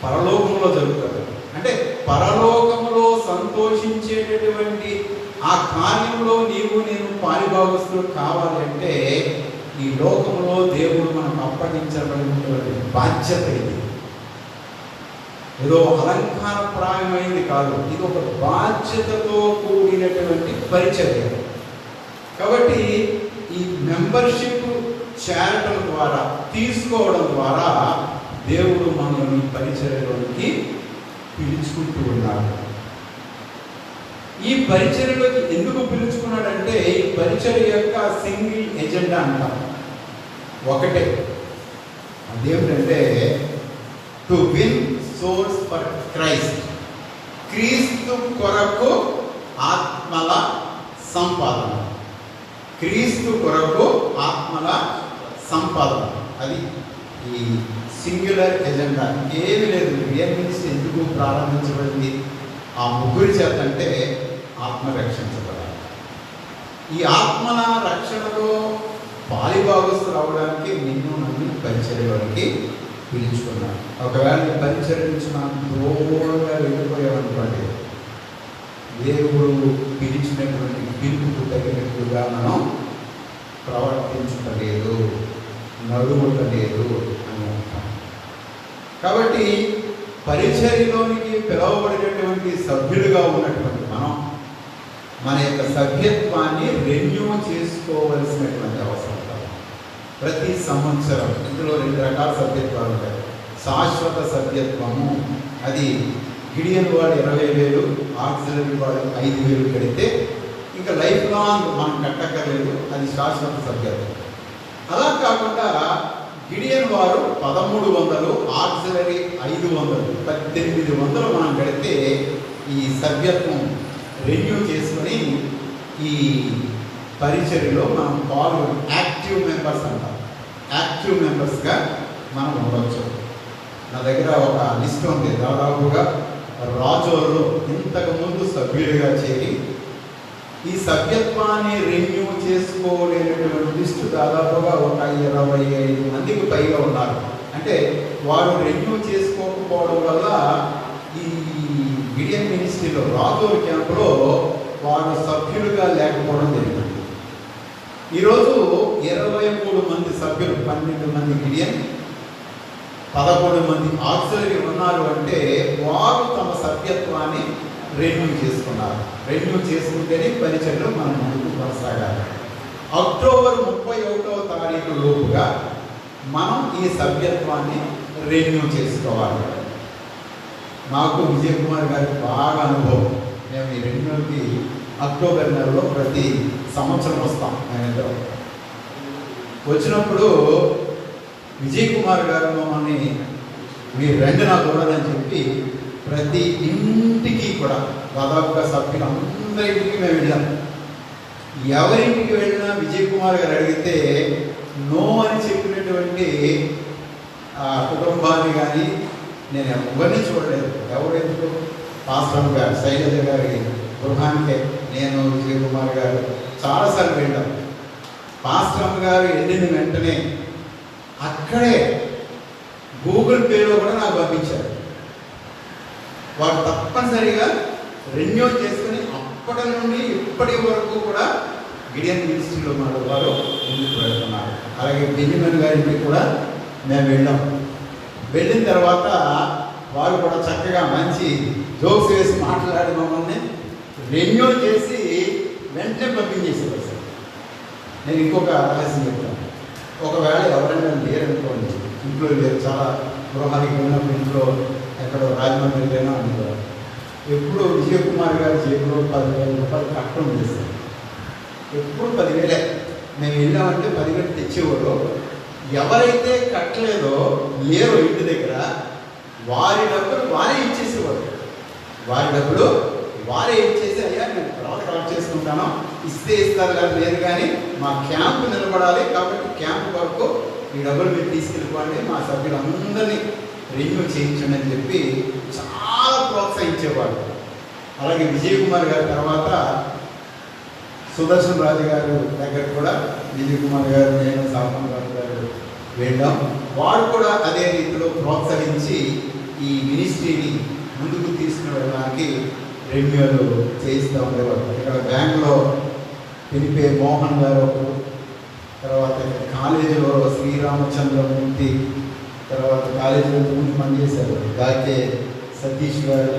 Speaker 7: పరలోకంలో జరుగుతుంది. అంటే పరలోకంలో సంతోషించేటటువంటి ఆ కార్యంలో నీవు నేను పాలిభాగస్తులు కావాలి అంటే ఈ లోకంలో దేవుడు మనకు అప్పగించబడినటువంటి బాధ్యత ఇది. ఏదో అలంకారప్రాయమైంది కాదు, ఇది ఒక బాధ్యతతో కూడినటువంటి పరిచర్య. కాబట్టి ఈ మెంబర్షిప్ చేరటం ద్వారా తీసుకోవడం ద్వారా దేవుడు మనల్ని పరిచర్యలోనికి పిలుచుకుంటూ ఉన్నాడు. ఈ పరిచర్యలోకి ఎందుకు పిలుచుకున్నాడంటే ఈ పరిచర్య యొక్క సింగిల్ ఎజెండా అంటాం ఒకటే, అదేమిటంటే to win souls for Christ, క్రీస్తు కొరకు ఆత్మల సంపాదన. క్రీస్తు కొరకు ఆత్మల సంపాదన, అది ఈ సింగులర్ ఎజెండా. ఏమి లేదు. రియల్ మినిస్ట్రీ ఎందుకు ప్రారంభించబడింది? ఆ ముగ్గురి చేత అంటే ఆత్మ రక్షించబడాలి. ఈ ఆత్మల రక్షణలో పాలిభాగస్తులు అవడానికి నిన్ను నన్ను పరిచర్యలోనికి పిలుచుకున్నాను. ఒకవేళ నీ పరిచర్య నుంచి మనం దూరంగా వెళ్ళిపోయామనుకోండి, దేవుడు పిలిచినటువంటి పిలుపుకు తగినట్టుగా మనం ప్రవర్తించలేదు, నడువటలేదు అని అంటాం. కాబట్టి పరిచర్యలోనికి పిలువబడినటువంటి సభ్యులుగా ఉన్నటువంటి మనం మన యొక్క సభ్యత్వాన్ని రెన్యూ చేసుకోవలసినటువంటి అవసరం కాదు. ప్రతి సంవత్సరం ఇందులో 2 రకాల సభ్యత్వాలు ఉంటాయి. శాశ్వత సభ్యత్వము, అది గిడియన్ వాడు 20,000, ఆక్సిలరీ వాడు 5,000 కడితే ఇంకా లైఫ్ లాంగ్ మనం కట్టక్కర్లేదు, అది శాశ్వత సభ్యత్వం. అలా కాకుండా గిడియన్ వారు 1,300, ఆక్సిలరీ 500, 1,800 మనం కడితే ఈ సభ్యత్వం రెన్యూ చేసుకొని ఈ పరిచర్యలో మనం పాల్గొని యాక్టివ్ మెంబర్స్ అంటాం. యాక్టివ్ మెంబర్స్గా మనం ఉండవచ్చు. నా దగ్గర ఒక లిస్ట్ ఉంది. దాదాపుగా రాజోలు ఇంతకుముందు సభ్యులుగా చేరి ఈ సభ్యత్వాన్ని రెన్యూ చేసుకోలేనటువంటి లిస్టు దాదాపుగా ఒక 25 మందికి పైగా ఉన్నారు. అంటే వారు రెన్యూ చేసుకోకపోవడం వల్ల ఈ గిడియన్ మినిస్ట్రీలో రాజోలు క్యాంపులో వారు సభ్యులుగా లేకపోవడం జరిగింది. ఈరోజు 23 మంది సభ్యులు, 12 మంది గిడియన్, 11 మంది ఆక్సిలరీ ఉన్నారు. అంటే వారు తమ సభ్యత్వాన్ని రెన్యూ చేసుకున్నారు. రెన్యూ చేసుకుంటేనే పరిచర్యలో మనం ముందుకు కొనసాగాలి. అక్టోబర్ 31వ తారీఖు లోపుగా మనం ఈ సభ్యత్వాన్ని రెన్యూ చేసుకోవాలి. నాకు విజయ్ కుమార్ గారికి బాగా అనుభవం. మేము ఈ రెన్యూకి అక్టోబర్ నెలలో ప్రతి సంవత్సరం వస్తాం. మేమిద్దరం వచ్చినప్పుడు విజయ్ కుమార్ గారు మమ్మల్ని మీరు రండి నా చూడాలని చెప్పి ప్రతి ఇంటికి కూడా దాదాపుగా సభ్యులు అందరింటికి మేము వెళ్ళాం. ఎవరింటికి వెళ్ళినా విజయ్ కుమార్ గారు అడిగితే నో అని చెప్పినటువంటి కుటుంబాన్ని కానీ నేను ఎవరిని చూడలేదు. ఎవరెందుకు పాస్టర్ గారు, శైలజ గారి గృహానికే నేను విజయ్ కుమార్ గారు చాలాసార్లు వెళ్ళాం. పాస్టర్ గారు వెళ్ళిన వెంటనే అక్కడే గూగుల్ పేలో కూడా నాకు పంపించారు. వారు తప్పనిసరిగా రెన్యూ చేసుకుని అప్పటి నుండి ఇప్పటి వరకు కూడా గిడియన్ మినిస్ట్రీలో మన వారు ముందుకు వెళ్తున్నారు. అలాగే బెంజమిన్ గారికి కూడా మేము వెళ్ళాం. వెళ్ళిన తర్వాత వారు కూడా చక్కగా మంచి జోక్స్ వేసి మాట్లాడి మమ్మల్ని రెన్యూ చేసి వెంటనే పంపించేసేవారు.
Speaker 6: నేను ఇంకొక రహస్యం చెప్తాను. ఒకవేళ ఎవరైనా లేరనుకోండి, ఇంట్లో లేరు, చాలా గృహానికి వెళ్ళినప్పుడు ఇంట్లో ఎక్కడో రాజమండ్రి వెళ్ళినా అనుకోవాలి, ఎప్పుడు విజయ్ కుమార్ గారి జేబులో 10,000 రూపాయలు కట్టడం చేస్తారు. ఎప్పుడు 10,000. మేము వెళ్ళామంటే 10,000 తెచ్చేవాడు. ఎవరైతే కట్టలేదో లేరో ఇంటి దగ్గర వారి డబ్బులు వారే ఇచ్చేసేవాడు. వారి డబ్బులు వారే ఇచ్చేసి, అయ్యా నేను తర్వాత కలెక్ట్ చేసుకుంటాను, ఇస్తే ఇస్తారు కానీ లేదు, కానీ మా క్యాంపు నిలబడాలి కాబట్టి క్యాంపు వరకు ఈ డబ్బులు మీరు తీసుకెళ్ళిపోండి, మా సభ్యులందరినీ రెన్యూ చేయించండి అని చెప్పి చాలా ప్రోత్సహించేవాడు. అలాగే విజయ్ కుమార్ గారి తర్వాత సుదర్శన్ రాజు గారు దగ్గర కూడా విజయ్ కుమార్ గారు, నేను, సాల్మన్ రాజు గారు వెళ్ళాం. వాడు కూడా అదే రీతిలో ప్రోత్సహించి ఈ మినిస్ట్రీని ముందుకు తీసుకుని వెళ్ళడానికి రెన్యూలు చేయిస్తూ ఉండేవాడు. ఇక్కడ బ్యాంకులో పిలిపే మోహన్ గారు ఒకరు, తర్వాత కాలేజీలో శ్రీరామచంద్రమూర్తి, తర్వాత కాలేజీలో ముందు పనిచేశారు గాకే సతీష్ గారు.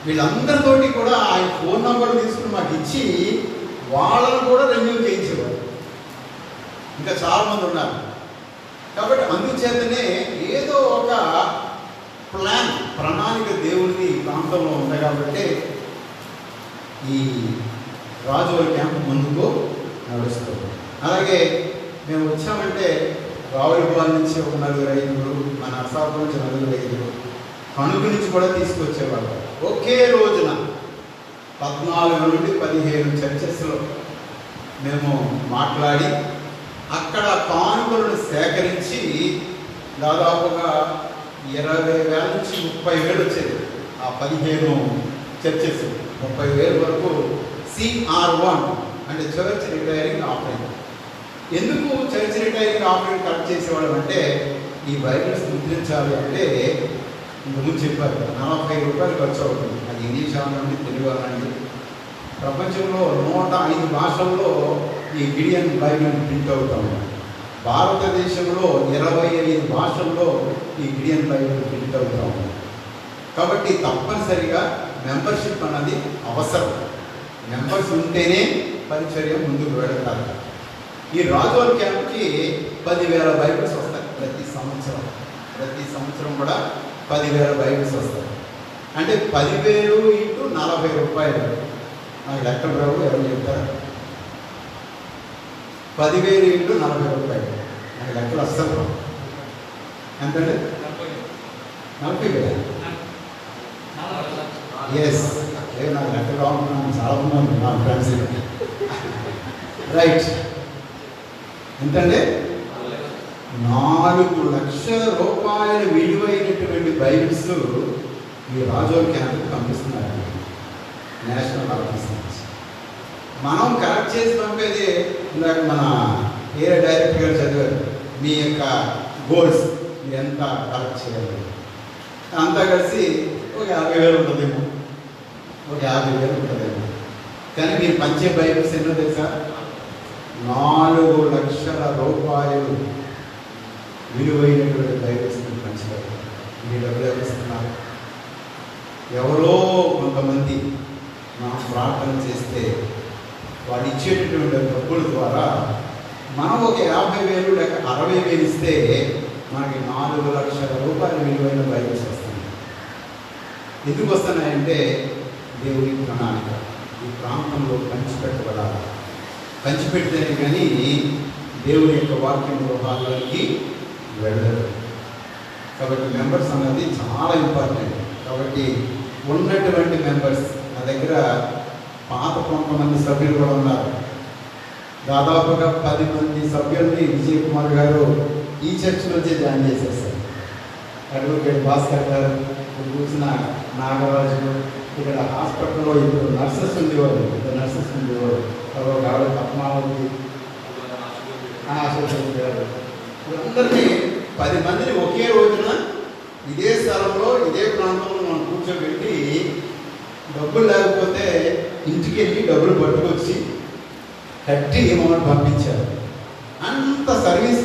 Speaker 6: వీళ్ళందరితోటి కూడా ఆయన ఫోన్ నంబర్ తీసుకుని మాకు ఇచ్చి వాళ్ళను కూడా రెన్యూ చేయించేవారు. ఇంకా చాలామంది ఉన్నారు. కాబట్టి అందుచేతనే ఏదో ఒక ప్రణాళిక దేవుడికి ఈ ప్రాంతంలో ఉంది కాబట్టి ఈ రాజుల క్యాంప్ ముందుకు నడుస్తుంది. అలాగే మేము వచ్చామంటే రావులపాలెం నుంచి ఒక 4-5, మన అసాపు నుంచి 4-5, కణుకు నుంచి కూడా తీసుకొచ్చేవాళ్ళు. ఒకే రోజున 14 నుండి 15 చర్చెస్లో మేము మాట్లాడి అక్కడ కానుకలను సేకరించి దాదాపుగా 20,000 నుంచి 30,000 వచ్చేది. ఆ 15 చర్చెస్ 30,000 వరకు CR1 అంటే చర్చ్ రిటైరింగ్ ఆఫరింగ్. ఎందుకు చర్చ్ రిటైరింగ్ ఆఫరింగ్ కలెక్ట్ చేసేవాళ్ళం అంటే ఈ బైబిల్స్ ముద్రించాలి అంటే ఇంతకుముందు చెప్పారు 40 రూపాయలు ఖర్చు అవుతుంది. అది ఇంగ్లీష్ అనండి, తెలుగు అనండి. ప్రపంచంలో 105 భాషల్లో ఈ గిడియన్ బైబిల్ ప్రింట్ అవుతా ఉన్నాయి. భారతదేశంలో 25 భాషల్లో ఈ గిడియన్ బైబిల్ ప్రింట్ అవుతా ఉంది. కాబట్టి తప్పనిసరిగా మెంబర్షిప్ అన్నది అవసరం. మెంబర్స్ ఉంటేనే పరిచర్య ముందుకు వెళతారు. ఈ రాజోల్ క్యాంప్కి 10,000 బైబిల్స్ వస్తాయి ప్రతి సంవత్సరం కూడా 10,000 బైబిల్స్ వస్తాయి. అంటే 10,000 ఇంటూ 40 రూపాయలు. నాకు లెక్కలు రావు, ఎవరు చెప్తారు? 10,000 ఇంటూ 40 రూపాయలు. నాకు లెక్కలు అస్సలు రావు. ఎంతండి? 40,000. ఎస్, నాకు లెక్కలు రావుతున్నాను. చాలా ఉన్నాను నా ఫ్రెండ్స్. రైట్, ఎంతండి? 4 లక్షల రూపాయల విలువైనటువంటి బైబిల్స్ ఈ రాజోల్ క్యాంప్కి పంపిస్తున్నారు నేషనల్ ఆఫీస్ నుంచి. మనం కలెక్ట్ చేసి పంపేది ఇందాక మన ఏరియా డైరెక్టర్ గారు చదివారు. మీ యొక్క గోల్స్ మీరు ఎంత కలెక్ట్ చేయాలి అంతా కలిసి ఒక 50,000 ఉంటుందేమో, ఒక 50,000 ఉంటుందేమో. కానీ మీరు పంచే బైబిల్స్ ఎన్నో తెలుసా? 4 లక్షల రూపాయలు విలువైనటువంటి బైబిల్స్ మీరు పంచారు. మీ డబ్బులు ఎవరిస్తున్నారు? ఎవరో కొంతమంది మనం ప్రార్థన చేస్తే వాళ్ళు ఇచ్చేటటువంటి డబ్బుల ద్వారా మనం ఒక 50,000 లేక 60,000 ఇస్తే మనకి 4 లక్షల రూపాయల విలువైన బైబిల్స్ వస్తున్నాయి. ఎందుకు వస్తున్నాయంటే దేవుడి ప్రణాళిక ఈ ప్రాంతంలో పంచిపెట్టబడాలి. పంచిపెడితేనే కానీ దేవుని యొక్క వాక్యం గృహాల్లోకి వెళ్ళదు. కాబట్టి మెంబర్స్ అన్నది చాలా ఇంపార్టెంట్. కాబట్టి ఉన్నటువంటి మెంబర్స్ నా దగ్గర పాత కొంతమంది సభ్యులు కూడా ఉన్నారు. దాదాపుగా 10 మంది సభ్యుల్ని విజయ్ కుమార్ గారు ఈ చర్చ్ నుంచే జాయిన్ చేసేస్తారు. అడ్వకేట్ భాస్కర్ గారు, కూర్చున్న నాగరాజు, ఇక్కడ హాస్పిటల్లో ఇప్పుడు నర్సెస్ ఉండేవారు, నర్సెస్ ఉండేవారు. ఒక ఆవిడ పద్మావతి, అశోక్ గారు, అందరినీ 10 మందిని ఒకే రోజున ఇదే స్థలంలో ఇదే ప్రాంతంలో మనం కూర్చోబెట్టి డబ్బులు లేకపోతే ఇంటికి వెళ్ళి డబ్బులు పట్టుకొచ్చి కట్టి మమ్మల్ని పంపించారు. అంత సర్వీస్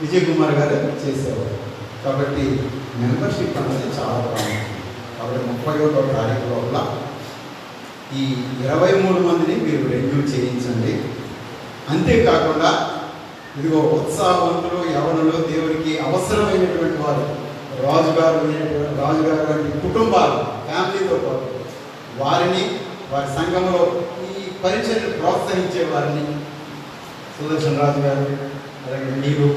Speaker 6: విజయ్ కుమార్ గారు చేసేవారు. కాబట్టి మెంబర్షిప్ అనేది చాలా ప్రాముఖ్యం. కాబట్టి 31వ తారీఖు లోపల ఈ 23 మందిని మీరు రెన్యూ చేయించండి. అంతేకాకుండా ఇదిగో ఉత్సాహవంతులు, యవనులు, దేవునికి అవసరమైనటువంటి వారు, రాజుగారు వంటి కుటుంబాలు, ఫ్యామిలీతో పాటు వారిని, వారి సంఘంలో ఈ పరిచయం ప్రోత్సహించే వారిని, సుదర్శన్ రాజు గారు, అలాగే మీరు,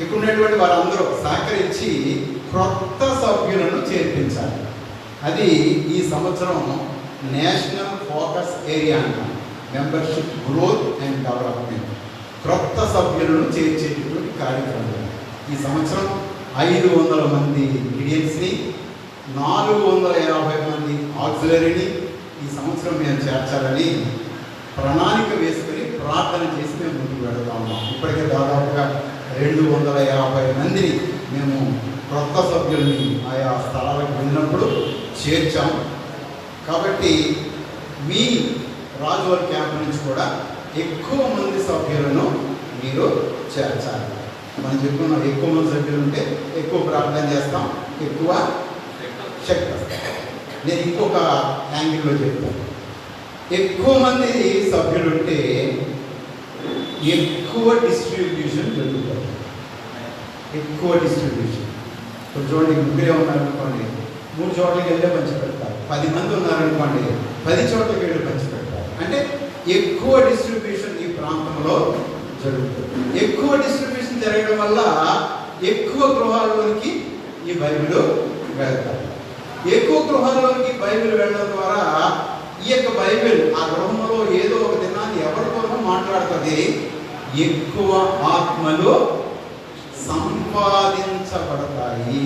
Speaker 6: ఇక్కడ ఉన్నటువంటి వారందరూ సహకరించి క్రొత్త సభ్యులను చేర్పించాలి. అది ఈ సంవత్సరం నేషనల్ ఫోకస్ ఏరియా అంట, మెంబర్షిప్ గ్రోత్ అండ్ డెవలప్మెంట్. క్రొత్త సభ్యులను చేర్చేటటువంటి కార్యక్రమం. ఈ సంవత్సరం 500 మంది గిడియన్స్ని, 450 మంది ఆక్సిలరీని ఈ సంవత్సరం మేము చేర్చాలని ప్రణాళిక వేసుకొని ప్రార్థన చేసి మేము ముందుకు వెళుతా ఉన్నాం. ఇప్పటికే దాదాపుగా 250 మందిని మేము క్రొత్త సభ్యుల్ని ఆయా స్థలాలకు వెళ్ళినప్పుడు చేర్చాం. కాబట్టి మీ రాజువారి క్యాంప్ నుంచి కూడా ఎక్కువ మంది సభ్యులను మీరు చేర్చాలి. మనం చెప్పుకున్నాం, ఎక్కువ మంది సభ్యులు ఉంటే ఎక్కువ ప్రార్థన చేస్తాం, ఎక్కువ శక్తి వస్తాం. నేను ఇంకొక యాంగిల్లో చెప్తాను. ఎక్కువ మంది సభ్యులు ఉంటే ఎక్కువ డిస్ట్రిబ్యూషన్ జరుగుతుంది. ఎక్కువ డిస్ట్రిబ్యూషన్. ఇప్పుడు చూడండి, ముగ్గురే ఉన్నారనుకోండి, 3 చోట్లకి వెళ్ళే పంచి పెడతారు. 10 మంది ఉన్నారనుకోండి, 10 చోట్లకి వెళ్ళి పంచి పెడతారు. అంటే ఎక్కువ డిస్ట్రిబ్యూషన్ ఈ ప్రాంతంలో జరుగుతుంది. ఎక్కువ డిస్ట్రిబ్యూషన్ జరగడం వల్ల ఎక్కువ గృహాల్లోనికి ఈ బైబిల్ వెళ్తారు. ఎక్కువ గృహాల్లోనికి బైబిల్ వెళ్ళడం ద్వారా ఈ యొక్క బైబిల్ ఆ గృహంలో ఏదో ఒక దినాన్ని ఎవరితోనో మాట్లాడుతుంది. ఎక్కువ ఆత్మలు సంపాదించబడతాయి.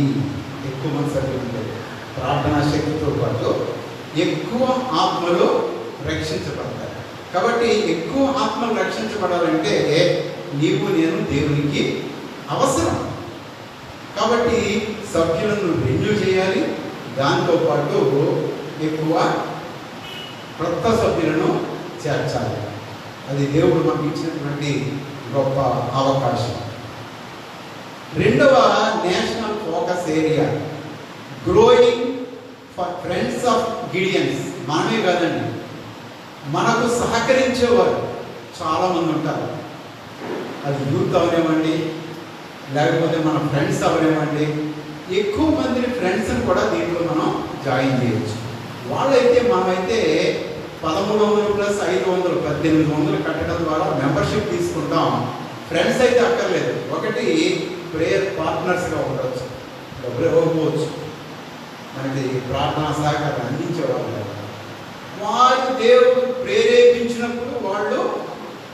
Speaker 6: ఎక్కువ మంది సభ్యులు ఉంటాయి. ప్రార్థనా శక్తితో పాటు ఎక్కువ ఆత్మలు రక్షించబడతాయి. కాబట్టి ఎక్కువ ఆత్మలు రక్షించబడాలంటే నీవు నేను దేవునికి అవసరం. కాబట్టి సభ్యులను రెన్యూ చేయాలి. దాంతోపాటు ఎక్కువ క్రొత్త సభ్యులను చేర్చాలి. అది దేవుడు మాకు ఇచ్చినటువంటి గొప్ప అవకాశం. రెండవ national focus area growing for friends of Gideons. మనమే కాదండి, మనకు సహకరించేవారు చాలామంది ఉంటారు. అది యూత్ అవనివ్వండి, లేకపోతే మన ఫ్రెండ్స్ అవనివ్వండి. ఎక్కువ మందిని ఫ్రెండ్స్ని కూడా దీంట్లో మనం జాయిన్ చేయొచ్చు. వాళ్ళైతే మనమైతే 1300 ప్లస్ 500 1800 కట్టడం ద్వారా మెంబర్షిప్ తీసుకుంటాం. ఫ్రెండ్స్ అయితే అక్కర్లేదు. ఒకటి ప్రేయర్ పార్ట్నర్స్గా ఉండవచ్చు, డబ్బులు ఇవ్వకపోవచ్చు, మనకి ప్రార్థనా సహకారం అందించేవాళ్ళు. వారు దేవుడు ప్రేరేపించినప్పుడు వాళ్ళు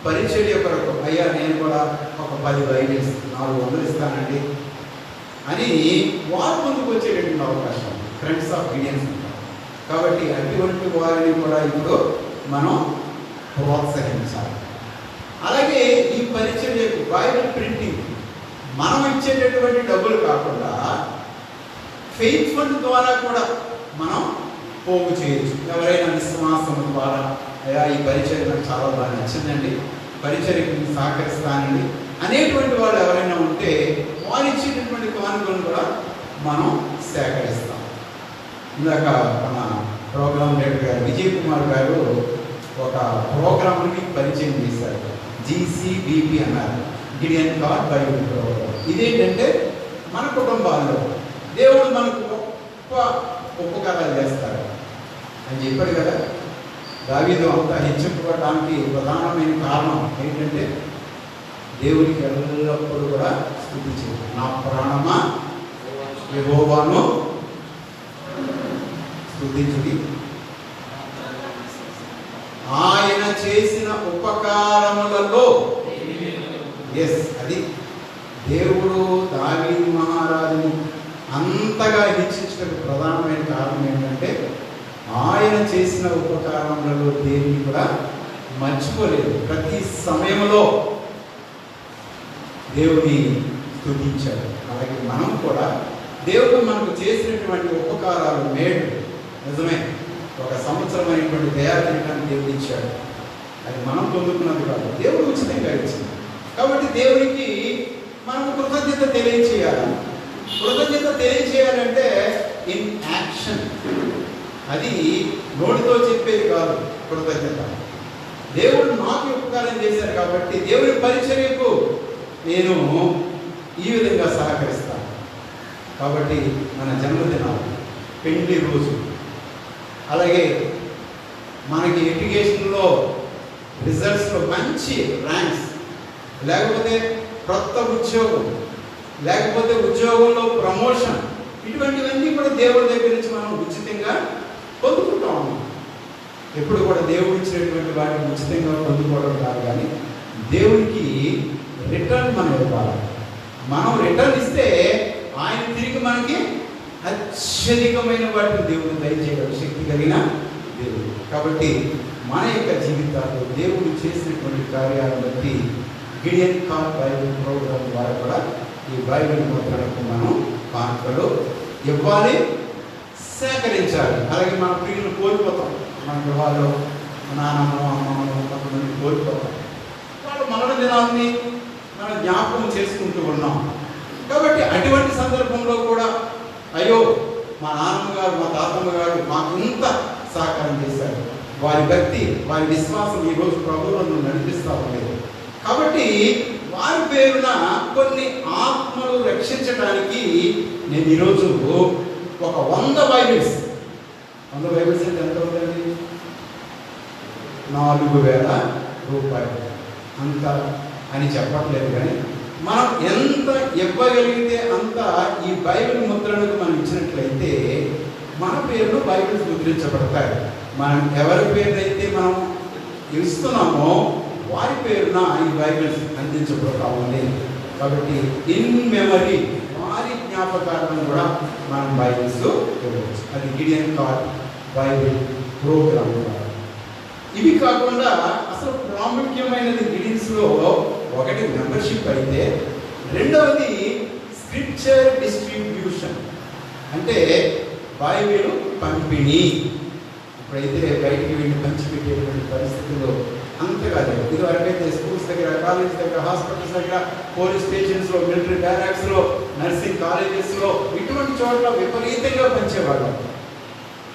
Speaker 6: పరిచర్య కొరకు, అయ్యా నేను కూడా ఒక 10 బైబిల్స్ 400 ఇస్తానండి అని వారు ముందుకు వచ్చేటటువంటి అవకాశం ఫ్రెండ్స్ ఆఫ్ గిడియన్స్ ఉంటారు. కాబట్టి అటువంటి వారిని కూడా ఇప్పుడు మనం ప్రోత్సహించాలి. అలాగే ఈ పరిచర్యకు బైబిల్ ప్రింటింగ్ మనం ఇచ్చేటటువంటి డబ్బులు కాకుండా ఫెయిత్ ఫండ్ ద్వారా కూడా మనం పోగు చేయొచ్చు. ఎవరైనా విశ్వాసం ద్వారా, అయ్యా ఈ పరిచర్య నాకు చాలా బాగా నచ్చిందండి, పరిచర్యకు సహకరిస్తానండి అనేటువంటి వాళ్ళు ఎవరైనా ఉంటే వారు ఇచ్చేటటువంటి కానుకలను కూడా మనం సేకరిస్తాం. ఇందాక మన ప్రోగ్రామ్ డైరెక్టర్ గారు విజయ్ కుమార్ గారు ఒక ప్రోగ్రామ్ని పరిచయం చేశారు. GCBP అన్నారు, గిడియన్ గాడ్ బైబిల్ ప్రోగ్రామ్. ఇదేంటంటే మన కుటుంబాల్లో దేవుడు మనకు గొప్ప ఉపకారాలు చేస్తారు అని చెప్పాడు కదా. దావీదు అంతా హెచ్చింపబడడానికి ప్రధానమైన కారణం ఏంటంటే దేవునికి ఎల్లప్పుడూ కూడా స్తుతించు, నా ప్రాణమా యెహోవాను స్తుతించుడి, ఆయన చేసిన ఉపకారములలో. అది దేవుడు దావీదు మహారాజుని అంతగా హెచ్చించడానికి ప్రధానమైన కారణం ఏంటంటే ఆయన చేసిన ఉపకారములలో దేన్ని కూడా మర్చిపోలేదు. ప్రతి సమయంలో దేవుని స్తుతించాడు. అలాగే మనం కూడా దేవుడు మనకు చేసినటువంటి ఉపకారాలు మేలు నిజమే. ఒక సంవత్సరం అయినటువంటి దయాదీనాన్ని దేవుడు ఇచ్చాడు. అది మనం పొందుకున్నది కాదు, దేవుడు ఉచితంగా ఇచ్చింది. కాబట్టి దేవునికి మనం కృతజ్ఞత తెలియచేయాలి. కృతజ్ఞత తెలియచేయాలంటే ఇన్ యాక్షన్. అది
Speaker 7: నోటితో చెప్పేది కాదు కృతజ్ఞత. దేవుడు నాకు ఉపకారం చేశారు కాబట్టి దేవుని పరిచర్యకు నేను ఈ విధంగా సహకరిస్తాను. కాబట్టి మన జన్మదినాలు, పెళ్లి రోజు, అలాగే మనకి ఎడ్యుకేషన్లో రిజల్ట్స్లో మంచి ర్యాంక్స్, లేకపోతే కొత్త ఉద్యోగం, లేకపోతే ఉద్యోగంలో ప్రమోషన్, ఇటువంటివన్నీ కూడా దేవుడి దగ్గర నుంచి మనం ఉచితంగా పొందుకుంటాము. ఎప్పుడు కూడా దేవుడు ఇచ్చినటువంటి వాటిని ఉచితంగా పొందుకోవడం కాదు, కానీ దేవునికి రిటర్న్ మనం ఇవ్వాలి. మనం రిటర్న్ ఇస్తే ఆయన తిరిగి మనకి అత్యధికమైన వాటిని దేవుడు దయచేయగల శక్తి కలిగిన దేవుడు. కాబట్టి మన యొక్క జీవితాల్లో దేవుడు చేసినటువంటి కార్యాలను బట్టి గిడియన్ కార్డ్ బైబిల్ ప్రోగ్రామ్ ద్వారా కూడా ఈ బైబిల్ ముద్రణకు మనం కానుకలు ఇవ్వాలి, సేకరించాలి. అలాగే మన ప్రియులను కోల్పోతాం. మన గృహాల్లో నాన్నమ్మను అమ్మమ్మను కొంతమంది కోల్పోతాం. వాళ్ళు మరణ దినాన్ని మనం జ్ఞాపకం చేసుకుంటూ ఉన్నాం. కాబట్టి అటువంటి సందర్భంలో కూడా అయ్యో మా నాన్నమ్మ గారు, మా తాతమ్మ గారు మాకు ఇంత సహకారం చేశారు, వారి భక్తి, వారి విశ్వాసం ఈరోజు ప్రభువులను నడిపిస్తూ ఉండేది. కాబట్టి వారి పేరున కొన్ని ఆత్మలు రక్షించడానికి నేను ఈరోజు ఒక 100 బైబిల్స్ అంటే ఎంత అవుతుంది? 4,000 రూపాయలు. అంత అని చెప్పట్లేదు, కానీ మనం ఎంత ఇవ్వగలిగితే అంత ఈ బైబిల్ ముద్రణకు మనం ఇచ్చినట్లయితే మన పేరును బైబిల్స్ ముద్రించబడతాయి. మనం ఎవరి పేరునైతే మనం ఇస్తున్నామో వారి పేరున ఈ బైబిల్స్ అందించబడతా ఉంది. కాబట్టి ఇన్ మెమరీ, వారి జ్ఞాపకాలను కూడా మనం బైబిల్స్ ఇవ్వచ్చు. అది గిడియన్ కార్డ్ బైబిల్ ప్రోగ్రామ్ ద్వారా. ఇవి కాకుండా అసలు ప్రాముఖ్యమైనది గిడియన్స్లో ఒకటి మెంబర్షిప్ అయితే, రెండవది స్క్రిప్చర్ డిస్ట్రిబ్యూషన్, అంటే బైబిల్ పంపిణీ. ఇప్పుడైతే బయటికి వెళ్ళి పంచిపెట్టేటువంటి పరిస్థితుల్లో అంతగా లేదు. ఇదివరకైతే స్కూల్స్ దగ్గర, కాలేజ్ దగ్గర, హాస్పిటల్స్ దగ్గర, పోలీస్ స్టేషన్స్లో, మిలిటరీ బ్యారాక్స్లో, నర్సింగ్ కాలేజెస్లో, ఇటువంటి చోట్ల విపరీతంగా పంచేవాళ్ళం.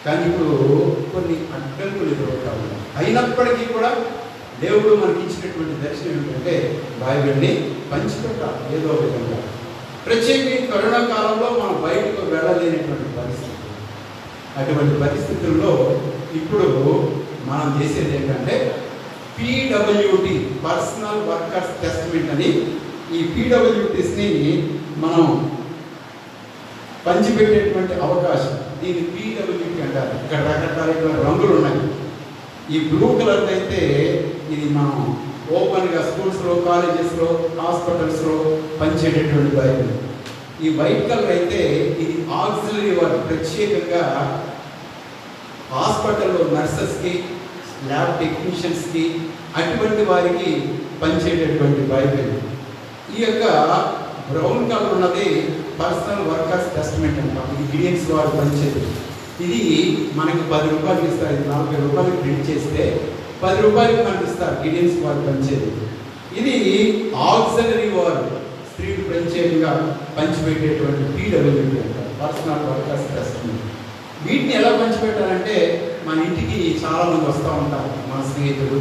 Speaker 7: కానీ ఇప్పుడు కొన్ని అడ్డంకులు ఎదురవుతా ఉన్నాయి. అయినప్పటికీ కూడా దేవుడు మనకి ఇచ్చినటువంటి దర్శనం ఏంటంటే బైబిల్ని పంచిపెట్టాలి ఏదో విధంగా. ప్రత్యేకంగా కరోనా కాలంలో మనం బయటకు వెళ్ళలేనటువంటి పరిస్థితి. అటువంటి పరిస్థితుల్లో ఇప్పుడు మనం చేసేది ఏంటంటే PWT, పర్సనల్ వర్కర్స్ టెస్ట్మెంట్ అని, ఈ PWTస్ని మనం పంచిపెట్టేటువంటి అవకాశం. దీన్ని PWT అంటారు. ఇక్కడ రకరకాల రంగులు ఉన్నాయి. ఈ బ్లూ కలర్ అయితే ఇది మనం ఓపెన్గా స్కూల్స్లో, కాలేజెస్లో, హాస్పిటల్స్లో పనిచేసేటువంటి బైబిల్. ఈ వైట్ కలర్ అయితే ఇది ఆక్సిలరీ వర్క్, ప్రత్యేకంగా హాస్పిటల్లో నర్సెస్కి, ల్యాబ్ టెక్నీషియన్స్కి, అటువంటి వారికి పనిచేసేటువంటి బైబిల్. ఈ యొక్క బ్రౌన్ కలర్ ఉన్నది పర్సనల్ వర్కర్స్ టెస్ట్మెంట్ అంటాం. ఇది గిడియన్స్ వారు పనిచేది. ఇది మనకి 10 రూపాయలు ఇస్తారు. ఇది 40 రూపాయలు ప్రింట్ చేస్తే 10 రూపాయలకి మనకి ఇస్తారు. గిడియన్స్ వారు పనిచేది. ఇది ఆక్సిలరీ వారు, స్త్రీలు ప్రత్యేకంగా పంచిపెట్టేటువంటి PWT అంటారు, పర్సనల్ వర్కర్స్ టెస్ట్మెంట్. వీటిని ఎలా పంచిపెట్టాలంటే మన ఇంటికి చాలామంది వస్తూ ఉంటారు. మన స్నేహితులు,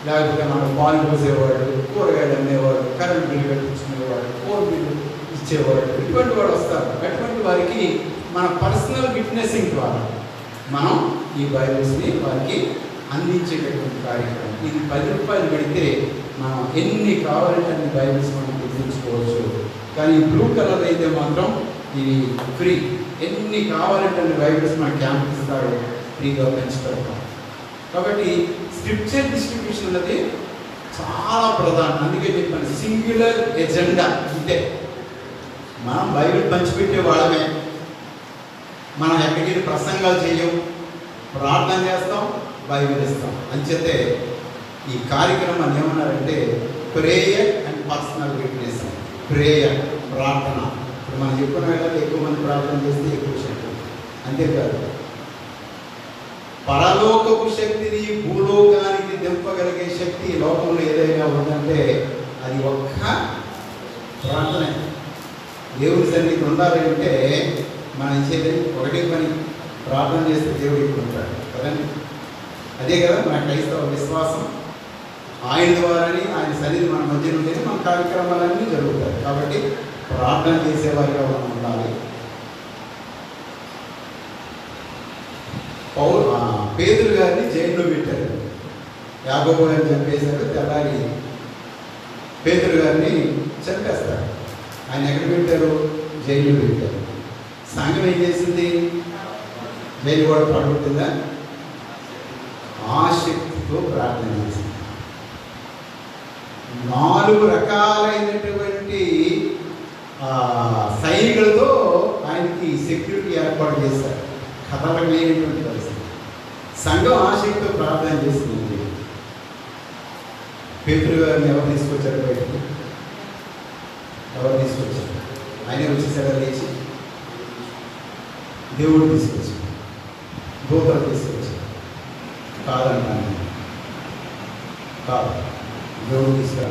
Speaker 7: లేకపోతే మన పాలు పోసేవాడు, కూరగాయలు అమ్మేవాడు, కరెంట్ బిల్లు కట్టించుకునేవాడు, ఫోన్ బిల్లు ఇచ్చేవాడు, ఇటువంటి వాడు వస్తారు. అటువంటి వారికి మన పర్సనల్ విట్నెసింగ్ ద్వారా మనం ఈ బైబిల్స్ని వారికి అందించేటటువంటి కార్యక్రమం. ఇది 10 రూపాయలు పెడితే మనం ఎన్ని కావాలంటే అన్ని బైబిల్స్ మనం గుర్తించుకోవచ్చు. కానీ బ్లూ కలర్ అయితే మాత్రం ఇది ఫ్రీ. ఎన్ని కావాలంటే అన్ని బైబిల్స్ మన క్యాంప్ ఇస్తారు, ఫ్రీగా పెంచుతాం. కాబట్టి స్క్రిప్చర్ డిస్ట్రిబ్యూషన్ అనేది చాలా ప్రధానం. అందుకే చెప్పాను, సింగ్యులర్ ఎజెండా. అంటే మనం బైబిల్ పంచిపెట్టే వాళ్ళమే. మనం ఎక్కడికి ప్రసంగాలు చేయం, ప్రార్థన చేస్తాం, బైబిల్ ఇస్తాం. అంచేతే ఈ కార్యక్రమాన్ని ఏమన్నారంటే prayer and personal witness. Prayer, ప్రార్థన. ఇప్పుడు మనం చెప్పిన వేళ ఎక్కువ మంది ప్రార్థన చేస్తే ఎక్కువ శక్తి. అంతేకాదు, పరలోకపు శక్తిని భూలోకానికి దింపగలిగే శక్తి లోకంలో ఏదైనా ఉందంటే అది ఒక్క ప్రార్థనే. దేవుడి సన్నిధి ఉండాలి అంటే మనం చేసేది ఒకటే పని, ప్రార్థన చేస్తే దేవుడు ఇక్కడ ఉంటాడు కదండి. అదే కదా మన క్రైస్తవ విశ్వాసం. ఆయన ద్వారానే, ఆయన సన్నిధి మన మధ్య ఉంటేనే మన కార్యక్రమాలన్నీ జరుగుతాయి. కాబట్టి ప్రార్థన చేసేవారిగా మనం ఉండాలి. పేతురు గారిని జైల్లో పెట్టారు. యాకోబు గారిని చంపేశారు. తెల్లారి పేతురు గారిని చంపేస్తారు. ఆయన ఎక్కడ పెట్టారు? జైల్లో పెట్టారు. సంఘం ఏం చేసింది? జైలు కూడా పడుతుందా? ఆసక్తితో ప్రార్థన చేసింది. 4 రకాలైనటువంటి సైనికులతో ఆయనకి సెక్యూరిటీ ఏర్పాటు చేశారు. కథలమైనటువంటి పరిస్థితి. సంఘం ఆసక్తితో ప్రార్థన చేసింది. పేతురు గారిని ఎవరు తీసుకొచ్చారు బయటకు? ఎవరు తీసుకొచ్చారు? ఆయనే వచ్చేసారా లేచి? దేవుడు తీసుకొచ్చారు, దూతలు తీసుకొచ్చారు. కాదంటాను, కాదు, దేవుడు తీసుకురా.